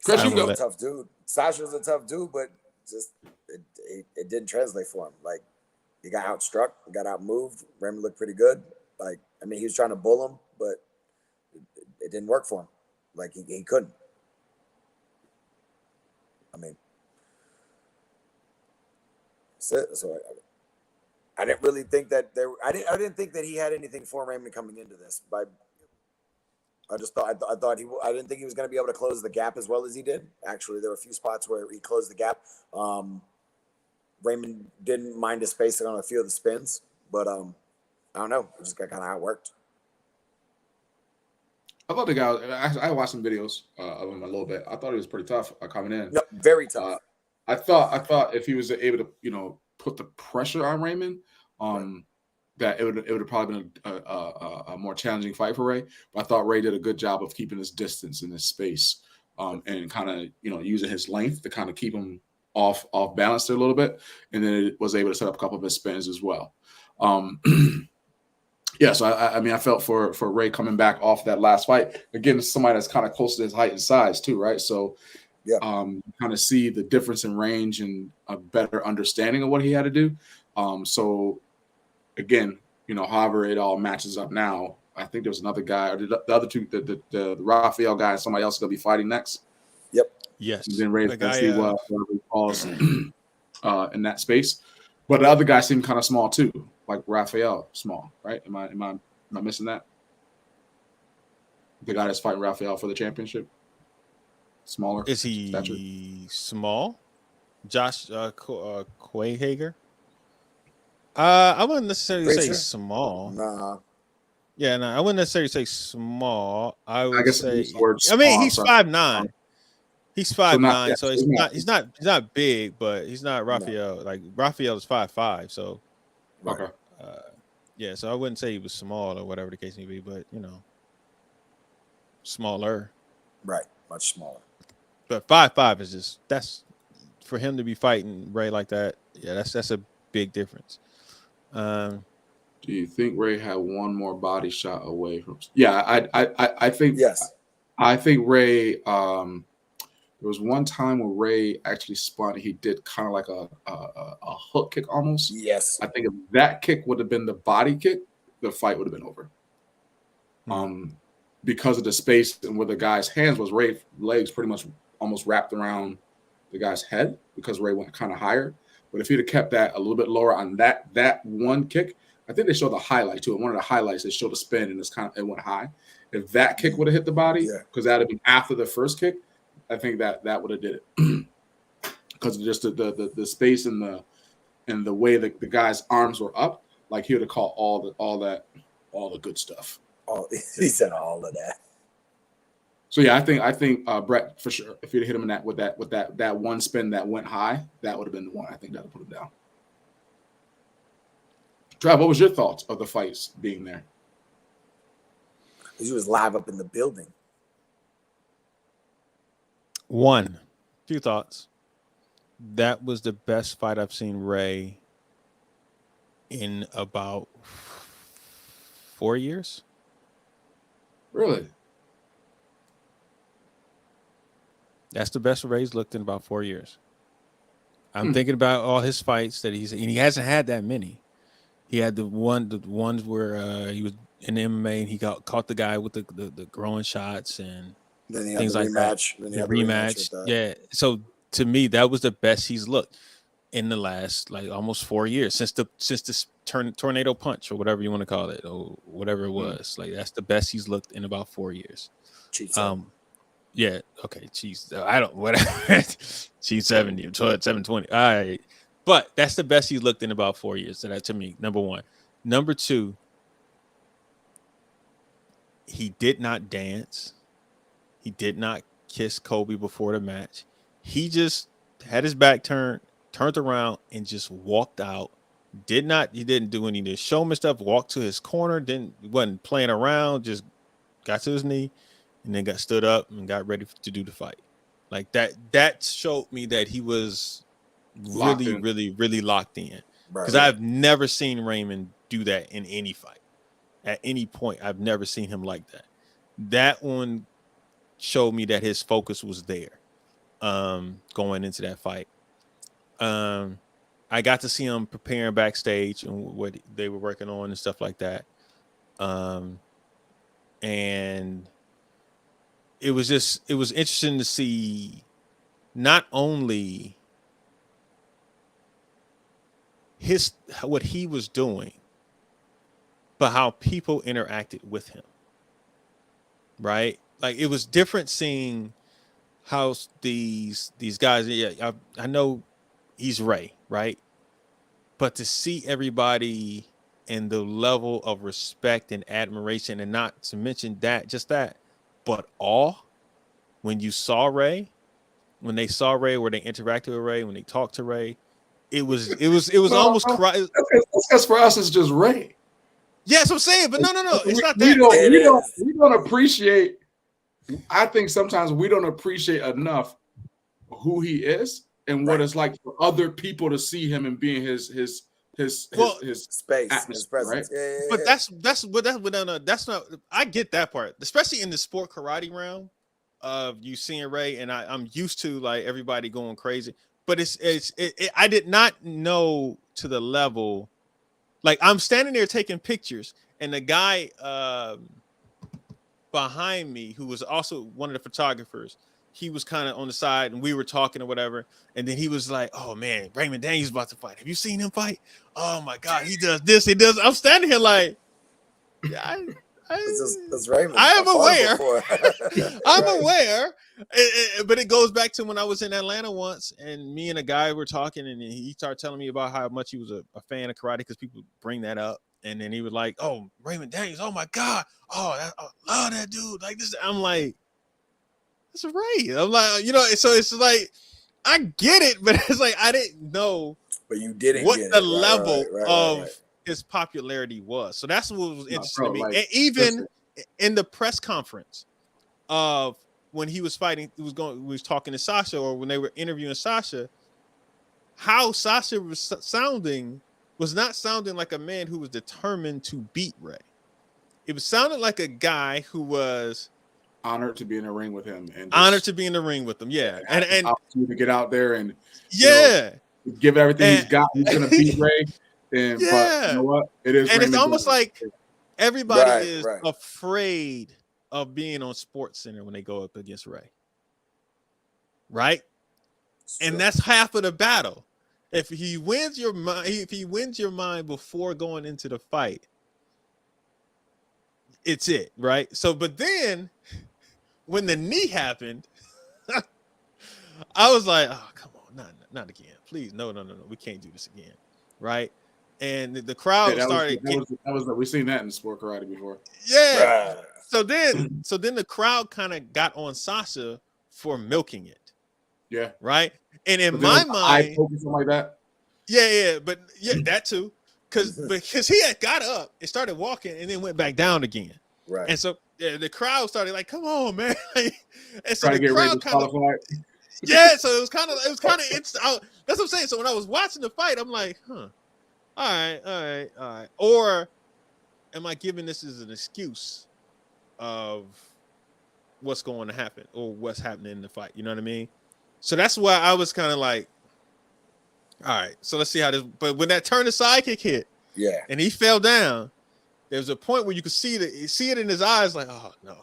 Sasha's a tough dude. Sasha's a tough dude, but just it didn't translate for him. Like, he got outstruck, got outmoved. Raymond looked pretty good. Like, I mean, he was trying to bull him, but it didn't work for him. Like, he couldn't. I mean, so I didn't really think that I didn't think that he had anything for Raymond coming into this. I didn't think he was going to be able to close the gap as well as he did. Actually, there were a few spots where he closed the gap. Raymond didn't mind his spacing on a few of the spins, but I don't know. It just got kind of outworked. I thought the guy. I watched some videos of him a little bit. I thought he was pretty tough coming in. No, very tough. I thought if he was able to, put the pressure on Raymond, that it would have probably been a more challenging fight for Ray. But I thought Ray did a good job of keeping his distance and his space, and kind of using his length to kind of keep him off balance there a little bit, and then it was able to set up a couple of his spins as well. Yeah, so I mean, I felt for Ray coming back off that last fight. Again, somebody that's kind of close to his height and size too, right? So Yeah. Kind of see the difference in range and a better understanding of what he had to do. So again, however it all matches up now, I think there's another guy, or the other two, the Rafael guy, and somebody else is gonna be fighting next. Yep. Yes. And then Ray's The gonna guy, see what he falls in that space. But the other guy seemed kind of small too, like Rafael small, right? Am I missing that? The guy that's fighting Rafael for the championship, smaller. Is he stature? small? Josh Quayhager? I wouldn't necessarily say Frazier? small. Nah. Yeah, no, I wouldn't necessarily say small. I would guess say. the word I mean, small, he's so- 5'9". He's 5'9", yeah, so he's not- he's not big, but he's not Rafael. Like Rafael is 5'5", so Okay. yeah. So I wouldn't say he was small or whatever the case may be, but smaller. Right. Much smaller. But 5'5" is just that's for him to be fighting Ray like that. Yeah, that's a big difference. Do you think Ray had one more body shot away from? Yeah, I think Yes. I think Ray. There was one time where Ray actually spun. He did kind of like a hook kick almost. Yes. I think if that kick would have been the body kick, the fight would have been over. Because of the space and where the guy's hands was, Ray's legs pretty much almost wrapped around the guy's head because Ray went kind of higher. But if he'd have kept that a little bit lower on that one kick, I think they showed the highlight too. One of the highlights, they showed the spin and it went high. If that kick would have hit the body, because that would have been after the first kick, I think that would have did it. Because just the space and the way that the guy's arms were up, like he would have caught all the good stuff. Oh, he said all of that. So yeah, I think Brett for sure. If you'd hit him in with that one spin that went high, that would have been the one. I think that would put him down. Trav, what was your thoughts of the fights being there? He was live up in the building. Few thoughts. That was the best fight I've seen Ray in about 4 years. Really? That's the best Ray's looked in about 4 years. I'm thinking about all his fights that and he hasn't had that many. He had the ones where he was in MMA and he caught the guy with the growing shots and Then he had things the like rematch. that. Then he The had the rematch rematch. with that. Yeah. So to me, that was the best he's looked in the last like almost 4 years since the tornado punch or whatever you want to call it or whatever it was. Like that's the best he's looked in about 4 years. Cheat Yeah. Okay. Jeez. I don't. Whatever. She's 70. 720. All right. But that's the best he's looked in about 4 years. So that to me, number one. Number two, he did not dance. He did not kiss Kobe before the match. He just had his back turned around, and just walked out. He didn't do any of this showman stuff. Walked to his corner. Wasn't playing around. Just got to his knee. And then got stood up and got ready to do the fight. Like that showed me that he was really locked in. Because I've never seen Raymond do that in any fight. At any point, I've never seen him like that. That one showed me that his focus was there going into that fight. I got to see him preparing backstage and what they were working on and stuff like that. And it was interesting to see not only what he was doing, but how people interacted with him. Right? Like it was different seeing how these guys. Yeah, I know he's Ray, right? But to see everybody and the level of respect and admiration, and not to mention but awe when they saw Ray, where they interacted with Ray, when they talked to Ray, it was almost Because for us, it's just Ray. Yes, I'm saying, but no, it's not We that. we don't appreciate. I think sometimes we don't appreciate enough who he is and what it's like for other people to see him and be in his space, atmosphere, his presence. right? Yeah. But that's not. I get that part, especially in the sport karate realm of you seeing Ray, and I'm used to like everybody going crazy. But I did not know to the level. Like I'm standing there taking pictures, and the guy behind me, who was also one of the photographers, he was kind of on the side, and we were talking or whatever. And then he was like, "Oh man, Raymond Daniels about to fight. Have you seen him fight? Oh my God, he does this, he does." I'm standing here like, yeah, It's Raymond. I am aware. I'm Right. aware. But it goes back to when I was in Atlanta once, and me and a guy were talking, and he started telling me about how much he was a fan of karate because people bring that up. And then he was like, "Oh, Raymond Daniels, oh my God, I love that dude." Like this, I'm like, "That's right." I'm like, so it's like, I get it, but it's like I didn't know. But you didn't what get the it. level of Right. his popularity was. So that's what was interesting to me. Like, and even in the press conference of when he was fighting, he was talking to Sasha, or when they were interviewing Sasha, how Sasha was sounding was not sounding like a man who was determined to beat Ray. It was sounding like a guy who was honored to be in the ring with him, and honored to be in the ring with him. Yeah, and to get out there and give everything he's got. He's gonna beat Ray. And but you know what? It is, and Raymond it's almost Daniels. like everybody is afraid of being on Sports Center when they go up against Ray. Right? And that's half of the battle. If he wins your mind before going into the fight, it's it, right? So, but then when the knee happened, I was like, "Oh, come on, not again, please, no, we can't do this again," right? And the crowd started. We've seen that in sport karate before. Yeah. Right. So then the crowd kind of got on Sasha for milking it. Yeah. Right. And in my mind, something like that. Yeah, but that too, because he had got up and started walking and then went back down again. Right. And so the crowd started like, "Come on, man!" And so the crowd kind of, so it was kind of that's what I'm saying. So when I was watching the fight, I'm like, "Huh, all right." Or am I giving this as an excuse of what's going to happen or what's happening in the fight? You know what I mean? So that's why I was kind of like, all right, so let's see how this. But when that turn the sidekick hit, and he fell down, there was a point where you could see it in his eyes, like, oh no.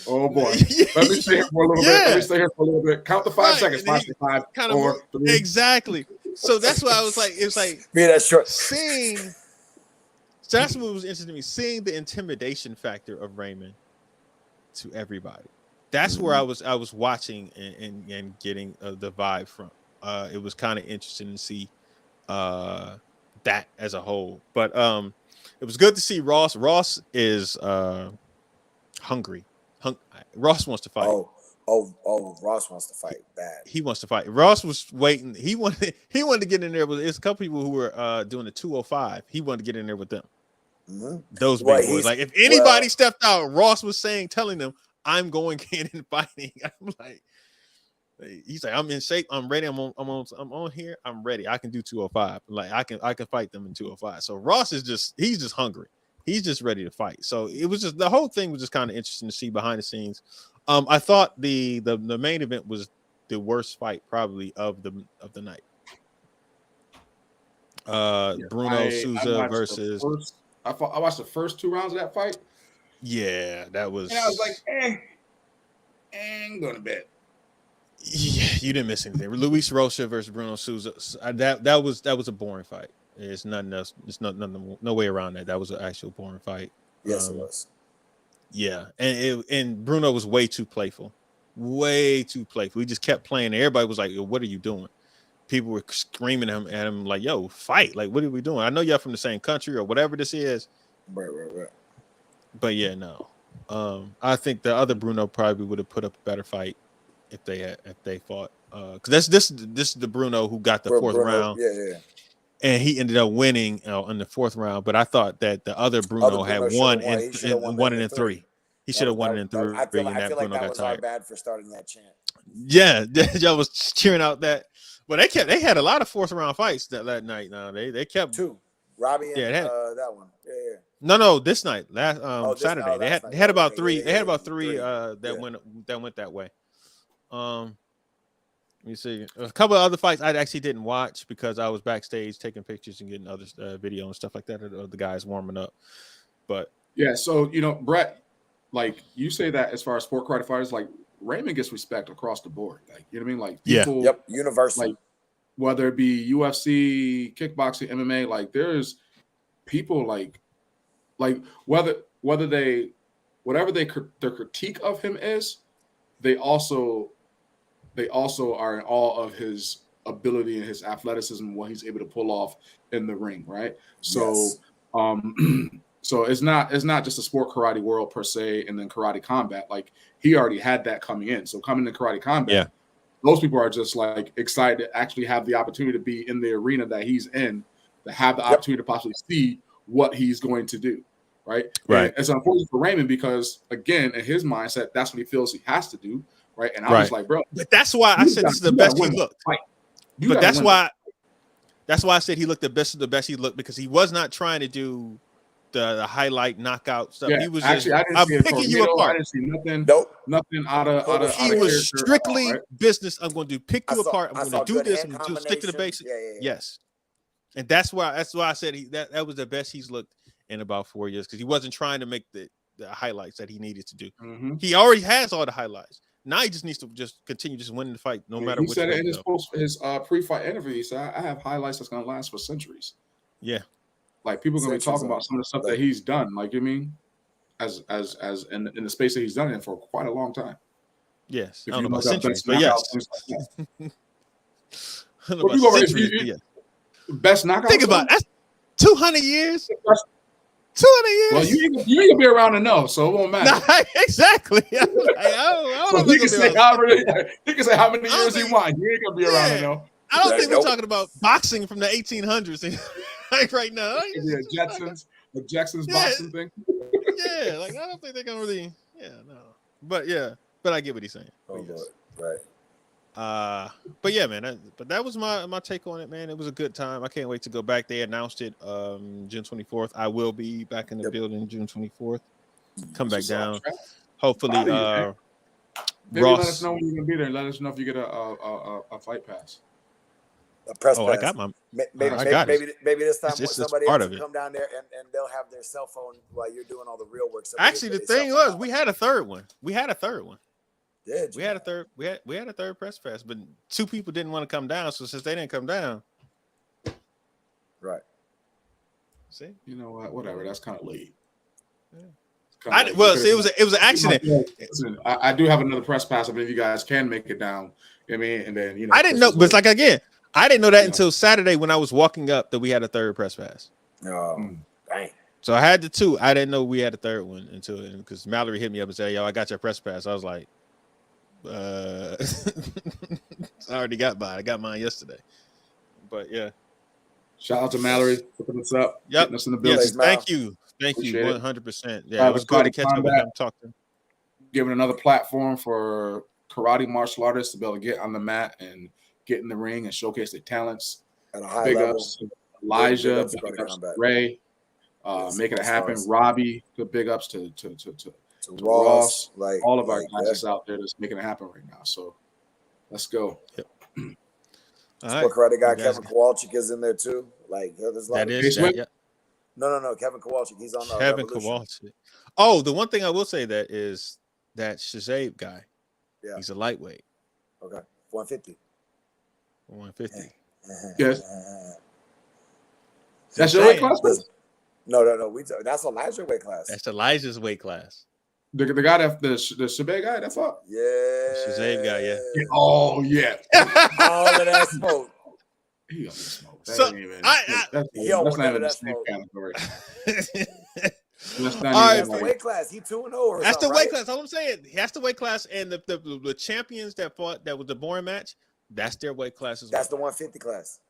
Oh boy, let me stay here for a little bit. Count the 5 seconds. 5, 5, 4, 3. Exactly. So that's why I was like, it was like seeing. So that's what was interesting to me, seeing the intimidation factor of Raymond to everybody. That's where I was watching and getting the vibe from. It was kind of interesting to see that as a whole. But it was good to see Ross. Ross is hungry. Ross wants to fight. Oh, Ross wants to fight bad. He wants to fight. Ross was waiting. He wanted to get in there with. There's a couple people who were doing the 205. He wanted to get in there with them. Mm-hmm. Those big boys. Like if anybody stepped out, Ross was telling them, "I'm going in and fighting." I'm like, he's like, "I'm in shape. I'm ready. I'm on here. I'm ready. I can do 205. Like I can fight them in 205." So Ross is he's just hungry. He's just ready to fight. So it was just the whole thing was just kind of interesting to see behind the scenes. I thought the main event was the worst fight probably of the night. Bruno Souza versus. I watched the first 2 rounds of that fight. Yeah, that was. And I was like, I'm going to bed. Yeah, you didn't miss anything. Luis Rocha versus Bruno Souza. That was a boring fight. It's nothing else. It's no way around that. That was an actual boring fight. Yes, it was. Yeah, and Bruno was way too playful. Way too playful. He just kept playing. Everybody was like, "What are you doing?" People were screaming at him like, "Yo, fight! Like, what are we doing? I know y'all from the same country or whatever this is." Right. But yeah, no. I think the other Bruno probably would have put up a better fight if they fought. Because this is the Bruno who got the fourth round. Yeah. and he ended up winning in the 4th round. But I thought that the other Bruno had won and won it in 3. He should have won it in 3. I feel like Bruno that got was our tired. bad for starting that chant. Yeah, y'all was cheering out that. But they had a lot of 4th round fights that night. Now they kept 2. Robbie and that one. Yeah. No, this night, last Saturday. Last They had about night. 3. Yeah, They had about 3 3. that went that way. Let me see. A couple of other fights I actually didn't watch because I was backstage taking pictures and getting other video and stuff like that of the guys warming up. But yeah, so Brett, like you say that as far as sport karate fighters, like Raymond gets respect across the board. Like you know what I mean? Like people, universal. Like whether it be UFC, kickboxing, MMA, like there's people like whether they whatever their critique of him is, they also are in awe of his ability and his athleticism and what he's able to pull off in the ring, right? So so it's not just a sport karate world per se, and then karate combat. Like he already had that coming in. So coming to karate combat, those people are just like excited to actually have the opportunity to be in the arena that he's in, to have the opportunity to possibly see what he's going to do. Right. And it's unfortunate for Raymond because again, in his mindset, that's what he feels he has to do. Right. And I was like, bro, but that's why I said this is the best he looked. But that's why I said he looked the best he looked, because he was not trying to do the highlight knockout stuff. Yeah, he was actually, just, I'm picking you apart. I didn't see nothing. Nothing out of he was strictly business. I'm going to pick you apart. I'm going to do this. I'm going to stick to the basics. Yes. And that's why I said that was the best he's looked in about 4 years, because he wasn't trying to make the highlights that he needed to do. He already has all the highlights. Now he just needs to just continue just winning the fight, no matter what. He said it in his pre-fight interview. He said, "I have highlights that's going to last for centuries." Yeah, like people are going to be talking about some of the stuff that he's done. Like you mean, as in the space that he's done it for quite a long time. Yes, if I don't know about centuries, but yes. Best knockout. Think about it. That's 200 years. 200 years. Well, you ain't gonna be around to know, so it won't matter. Nah, exactly. I don't so he can say how many years he wants. You ain't gonna be around to know. I don't think we're talking about boxing from the 1800s like right now. Yeah, Jackson's boxing thing. Yeah, like I don't think they're gonna really. Yeah, no. But I get what he's saying. Oh, yes. Right. But yeah, man. That was my take on it, man. It was a good time. I can't wait to go back. They announced it June 24th. I will be back in the building June 24th. Come back down. Hopefully, Maybe Ross. let us know when you're gonna be there. Let us know if you get a fight pass. A press pass. I got my. Maybe this time somebody else will will come down there and they'll have their cell phone while you're doing all the real work. Actually, the thing was, we had a third one. We had a third press pass, but 2 people didn't want to come down. So since they didn't come down, right? See, you know what? Whatever. That's kind of late. Yeah. It was an accident. Listen, I do have another press pass. I mean, if you guys can make it down, I mean, and then I didn't know, but it's like again, I didn't know that until Saturday when I was walking up that we had a third press pass. Dang. So I had the 2. I didn't know we had a third one because Mallory hit me up and said, "Yo, I got your press pass." I was like, I already got mine. I got mine yesterday. But yeah. Shout out to Mallory hooking us up. Yep. Us in the building. Yes, thank you. Thank you. 100%. Yeah, it was good to catch up with him, talk to him. Giving another platform for karate martial artists to be able to get on the mat and get in the ring and showcase their talents. At a high big level. ups to Elijah, big ups to Ray, making it happen. Robbie, good big ups to Ross, like all of our guys out there that's making it happen right now. So let's go. Yep. Sport karate guy Kevin Kowalczyk is in there too. Like there's a lot No, Kevin Kowalczyk. He's on Kevin Kowalczyk. Oh, the one thing I will say that is that Shahzaib guy. Yeah, he's a lightweight. Okay, 150. 150. Yes. That's your weight class? No. That's Elijah's weight class. That's Elijah's weight class. The guy that the Shahzaib guy, that's up. Yeah. Shahzaib guy, yeah. Oh yeah. All of that smoke. He don't smoke. That So ain't even, that's not even the same category. That's the weight class. He 2-0. That's the weight class. That's what I'm saying. That's the weight class, and the champions that fought that was the boring match. That's their weight class as well. That's the 150 class.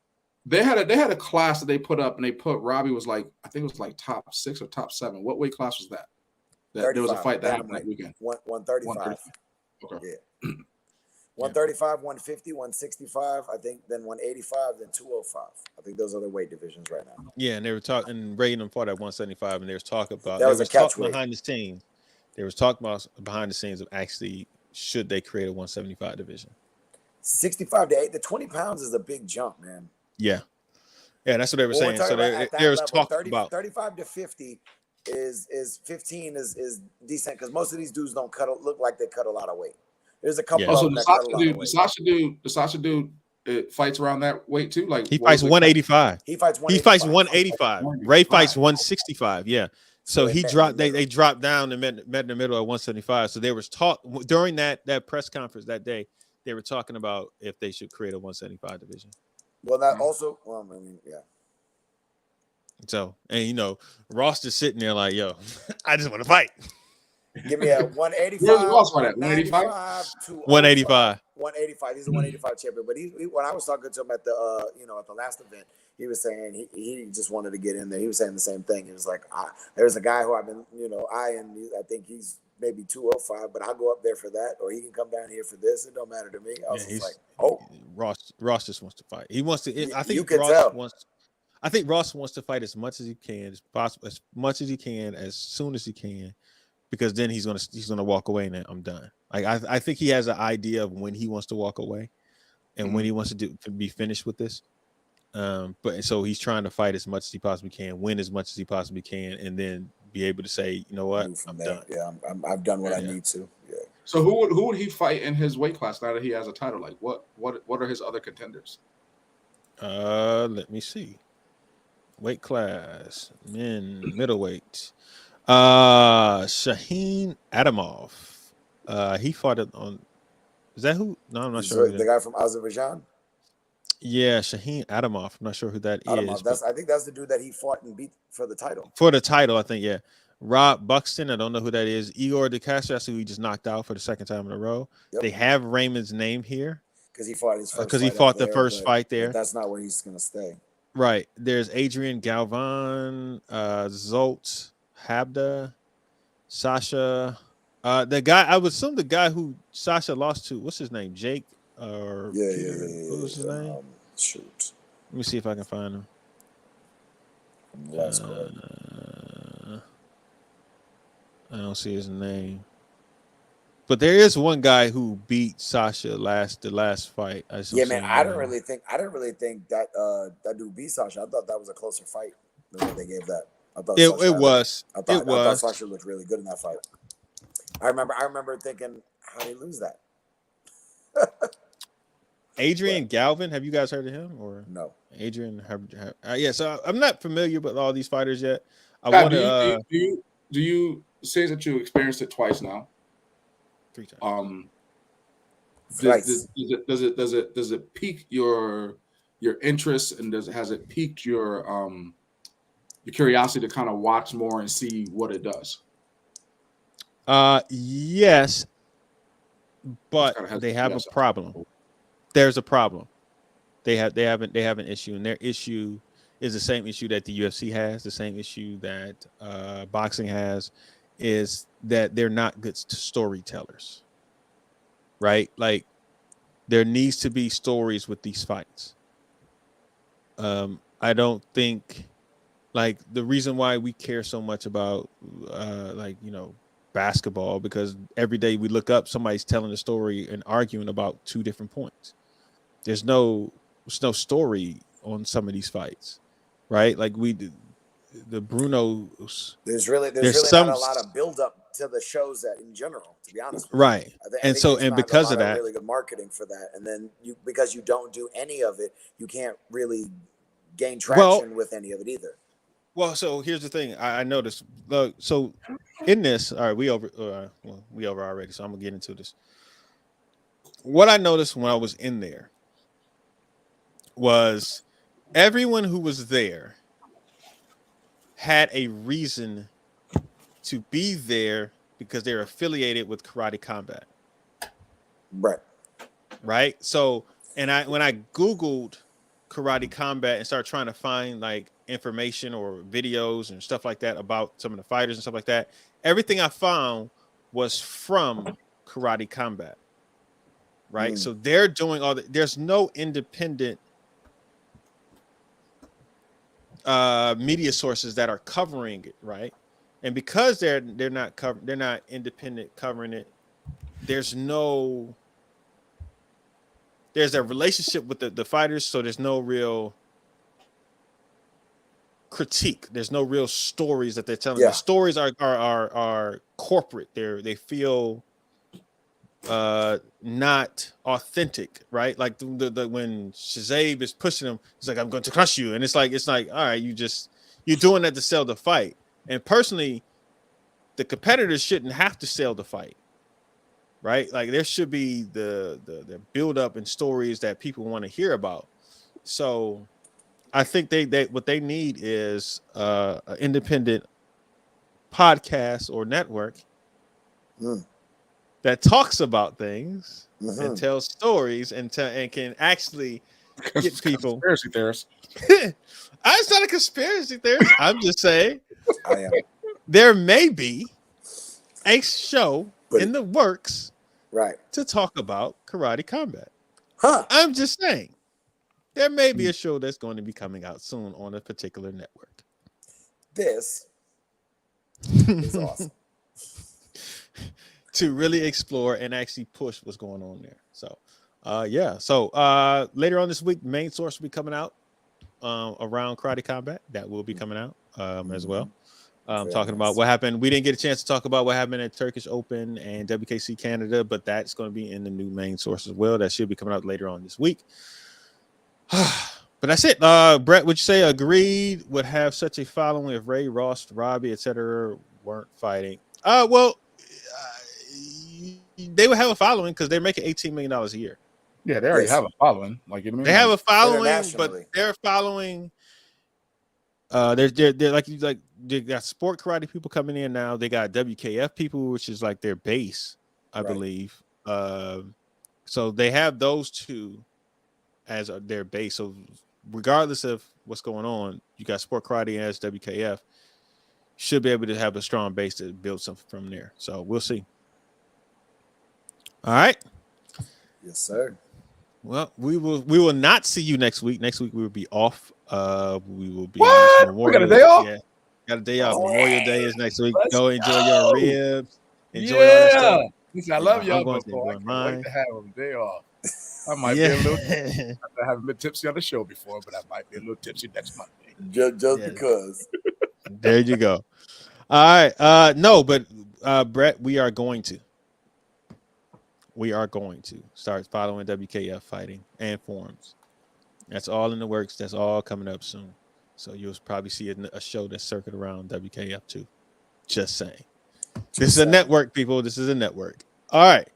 They had a class that they put up, and they put Robbie was like, I think it was like top 6 or top 7. What weight class was that? That there was a fight that happened that weekend. 135. Okay. Yeah. 135, 150, 165. I think then 185, then 205. I think those are the weight divisions right now. Yeah, and they were talking. Ray and them fought at 175, and there was talk about. That was a catch weight. Behind the scenes. There was talk about behind the scenes of actually should they create a 175 division. 65 to 8. The 20 pounds is a big jump, man. Yeah, that's what they were saying. So there was talk about 35 to 50 is 15 is decent because most of these dudes don't look like they cut a lot of weight. There's a couple of them that cut a lot of weight. The Sasha dude fights around that weight too. Like he fights 185. He fights 185. Ray fights 165. Yeah. So he dropped. They dropped down and met in the middle at 175. So there was talk during that press conference that day. They were talking about if they should create a 175 division. Well, that also. Well, I mean, yeah. So, and Ross just sitting there like, yo, I just want to fight. Give me a 185. Where's Ross for that? 185? 185. 185. He's a 185 champion. But when I was talking to him at the at the last event, he was saying he just wanted to get in there. He was saying the same thing. He was like, there's a guy who I've been eyeing. I think he's maybe 205, but I'll go up there for that, or he can come down here for this. It don't matter to me. I was just like, oh, Ross just wants to fight. He wants to. I think you can Ross tell. wants. I think Ross wants to fight as much as he can, as possible, as much as he can, as soon as he can, because then he's gonna walk away and I'm done. Like I think he has an idea of when he wants to walk away, and when he wants to be finished with this. But so he's trying to fight as much as he possibly can, win as much as he possibly can, and then be able to say, you know what, I'm done. Yeah, I've done what I need to. Yeah. So who would he fight in his weight class now that he has a title? Like what are his other contenders? Let me see. Weight class, men, middleweight. Shaheen Adamov. He fought it on. Is that who? No, I'm not sure. The guy from Azerbaijan. Yeah, Shaheen Adamov. I'm not sure who that is. I think that's the dude that he fought and beat for the title. For the title, I think. Yeah. Rob Buxton. I don't know who that is. Igor De Castro, that's who he just knocked out for the second time in a row. Yep. They have Raymond's name here because he fought his first. Because he fought the first fight there. That's not where he's gonna stay. Right. There's Adrian Galvan, Zolt, Habda, Sasha. The guy, I would assume the guy who Sasha lost to, what's his name? Jake or Peter? What was his name? Shoot. Let me see if I can find him. I don't see his name. But there is one guy who beat Sasha the last fight. Yeah, man. I didn't really think that that dude beat Sasha. I thought that was a closer fight than what they gave that. I thought it was. I thought Sasha looked really good in that fight. I remember thinking, how did he lose that? Adrian Galvan, have you guys heard of him or no? Adrian, yeah. So I'm not familiar with all these fighters yet. Do you say that you experienced it twice now? 3 times. Does it pique your interest, and has it piqued your curiosity to kind of watch more and see what it does? Yes, but they have a problem. There's a problem. They have an issue, and their issue is the same issue that the UFC has, the same issue that boxing has, is that they're not good storytellers. Right? Like there needs to be stories with these fights. I don't think like the reason why we care so much about basketball, because every day we look up, somebody's telling a story and arguing about 2 different points. There's no story on some of these fights, right? Like the Brunos. There's really not a lot of build up to the shows that in general, to be honest with you. Right. And because of that, really good marketing for that, and then because you don't do any of it, you can't really gain traction with any of it either. Well, so here's the thing. I noticed. So in this, all right, we over already. So I'm gonna get into this. What I noticed when I was in there was everyone who was there had a reason to be there because they're affiliated with Karate Combat. Right. So, when I Googled Karate Combat and started trying to find like information or videos and stuff like that about some of the fighters and stuff like that, everything I found was from Karate Combat. Right. So they're doing all there's no independent media sources that are covering it, right? And because they're not independent covering it, there's a relationship with the fighters, so there's no real critique. There's no real stories that they're telling. The stories are corporate. They feel not authentic, right? Like the when Shahzaib is pushing him, he's like, I'm going to crush you. And it's like, all right, you're doing that to sell the fight. And personally, the competitors shouldn't have to sell the fight, right? Like there should be the build up and stories that people want to hear about. So I think they what they need is an independent podcast or network that talks about things and tells stories and can actually get people. Conspiracy theorists. I'm not a conspiracy theorist. I'm just saying there may be a show in the works, right, to talk about Karate Combat. I'm just saying there may be a show that's going to be coming out soon on a particular network. This is awesome. To really explore and actually push what's going on there. So, So later on this week, main source will be coming out around Karate Combat. That will be coming out as well. Talking about what happened. We didn't get a chance to talk about what happened at Turkish Open and WKC Canada, but that's going to be in the new main source as well. That should be coming out later on this week. But that's it. Brett, would you say agreed would have such a following if Ray, Ross, Robbie, etc. weren't fighting? They would have a following because they're making $18 million a year. Yeah, they already have a following. Like, you know what I mean? They have a following, but they're following. They're like they got sport karate people coming in now. They got WKF people, which is like their base, I believe. So they have those two as their base. So regardless of what's going on, you got sport karate as WKF. Should be able to have a strong base to build something from there. So we'll see. All right. Yes, sir. Well, we will not see you next week. Next week we will be off. We will be we got a day off. Yeah, got a day off. Memorial Day is next week. Let's go enjoy your ribs. Enjoy all that stuff. I love y'all. I'm going I can't wait to have a day off. I might be a little. I haven't been tipsy on the show before, but I might be a little tipsy next Monday. Just because. There you go. All right. No, but Brett, we are going to start following WKF fighting and forums. That's all in the works. That's all coming up soon. So you'll probably see a show that's circled around WKF too. Just saying. This is a network, people. This is a network. All right.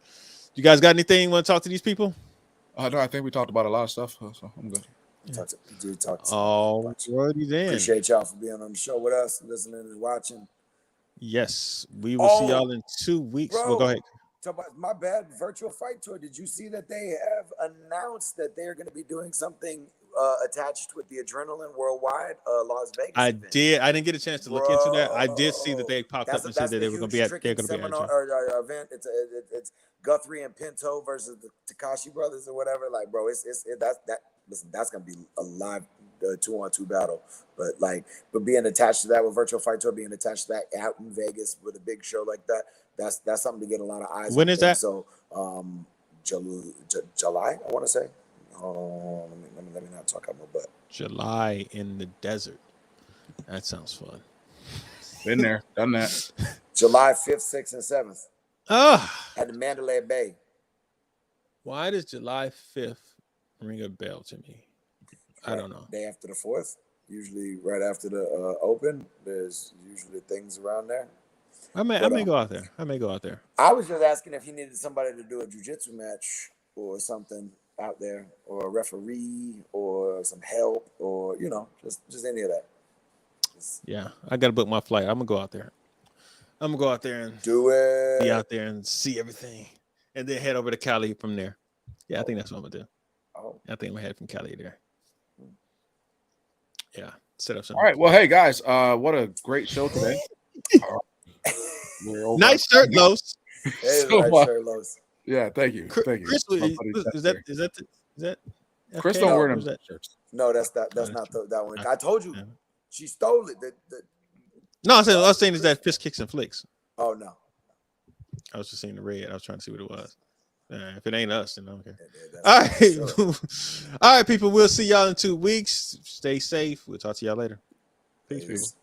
You guys got anything you want to talk to these people? No, I think we talked about a lot of stuff, so I'm good. Alrighty then. Appreciate y'all for being on the show with us, listening and watching. Yes, we will see y'all in 2 weeks. Bro, well, go ahead. My bad, virtual fight tour. Did you see that they have announced that they're going to be doing something attached with the Adrenaline Worldwide Las Vegas event? I didn't get a chance to look into that. I did see that they popped up and said that they were going to be at. They're going to be at event. It's Guthrie and Pinto versus the Takashi brothers or whatever. Like, bro, listen, that's going to be a live 2-on-2 battle. But being attached to that with virtual fight tour, being attached to that out in Vegas with a big show like that, that's something to get a lot of eyes. When is that? So, July, I want to say. Let me not talk out my butt. July in the desert. That sounds fun. Been there, done that. July 5th, 6th, and 7th. At the Mandalay Bay. Why does July 5th ring a bell to me? I don't know. Day after the 4th, usually right after the Open. There's usually things around there. I may go out there. I was just asking if he needed somebody to do a jiu-jitsu match or something out there, or a referee, or some help, or just any of that. Yeah, I gotta book my flight. I'm gonna go out there. And do it. Be out there and see everything, and then head over to Cali from there. Yeah, I think that's what I'm gonna do. I think I'm gonna head from Cali there. Yeah, set up something. All right. Well, hey guys, what a great show today. We're over Nice shirt, Los. Hey, So, nice shirt, Los. Yeah, thank you. Thank you. Chris, My buddy is that Chris FK? don't wear Or them is that- shirts. No, that's not that one. I told you, she stole it. No, I was saying is that Fist Kicks and Flicks. Oh no. I was just seeing the red. I was trying to see what it was. If it ain't us, then I don't care. That's All right. sure. All right, people. We'll see y'all in 2 weeks. Stay safe. We'll talk to y'all later. Peace, people.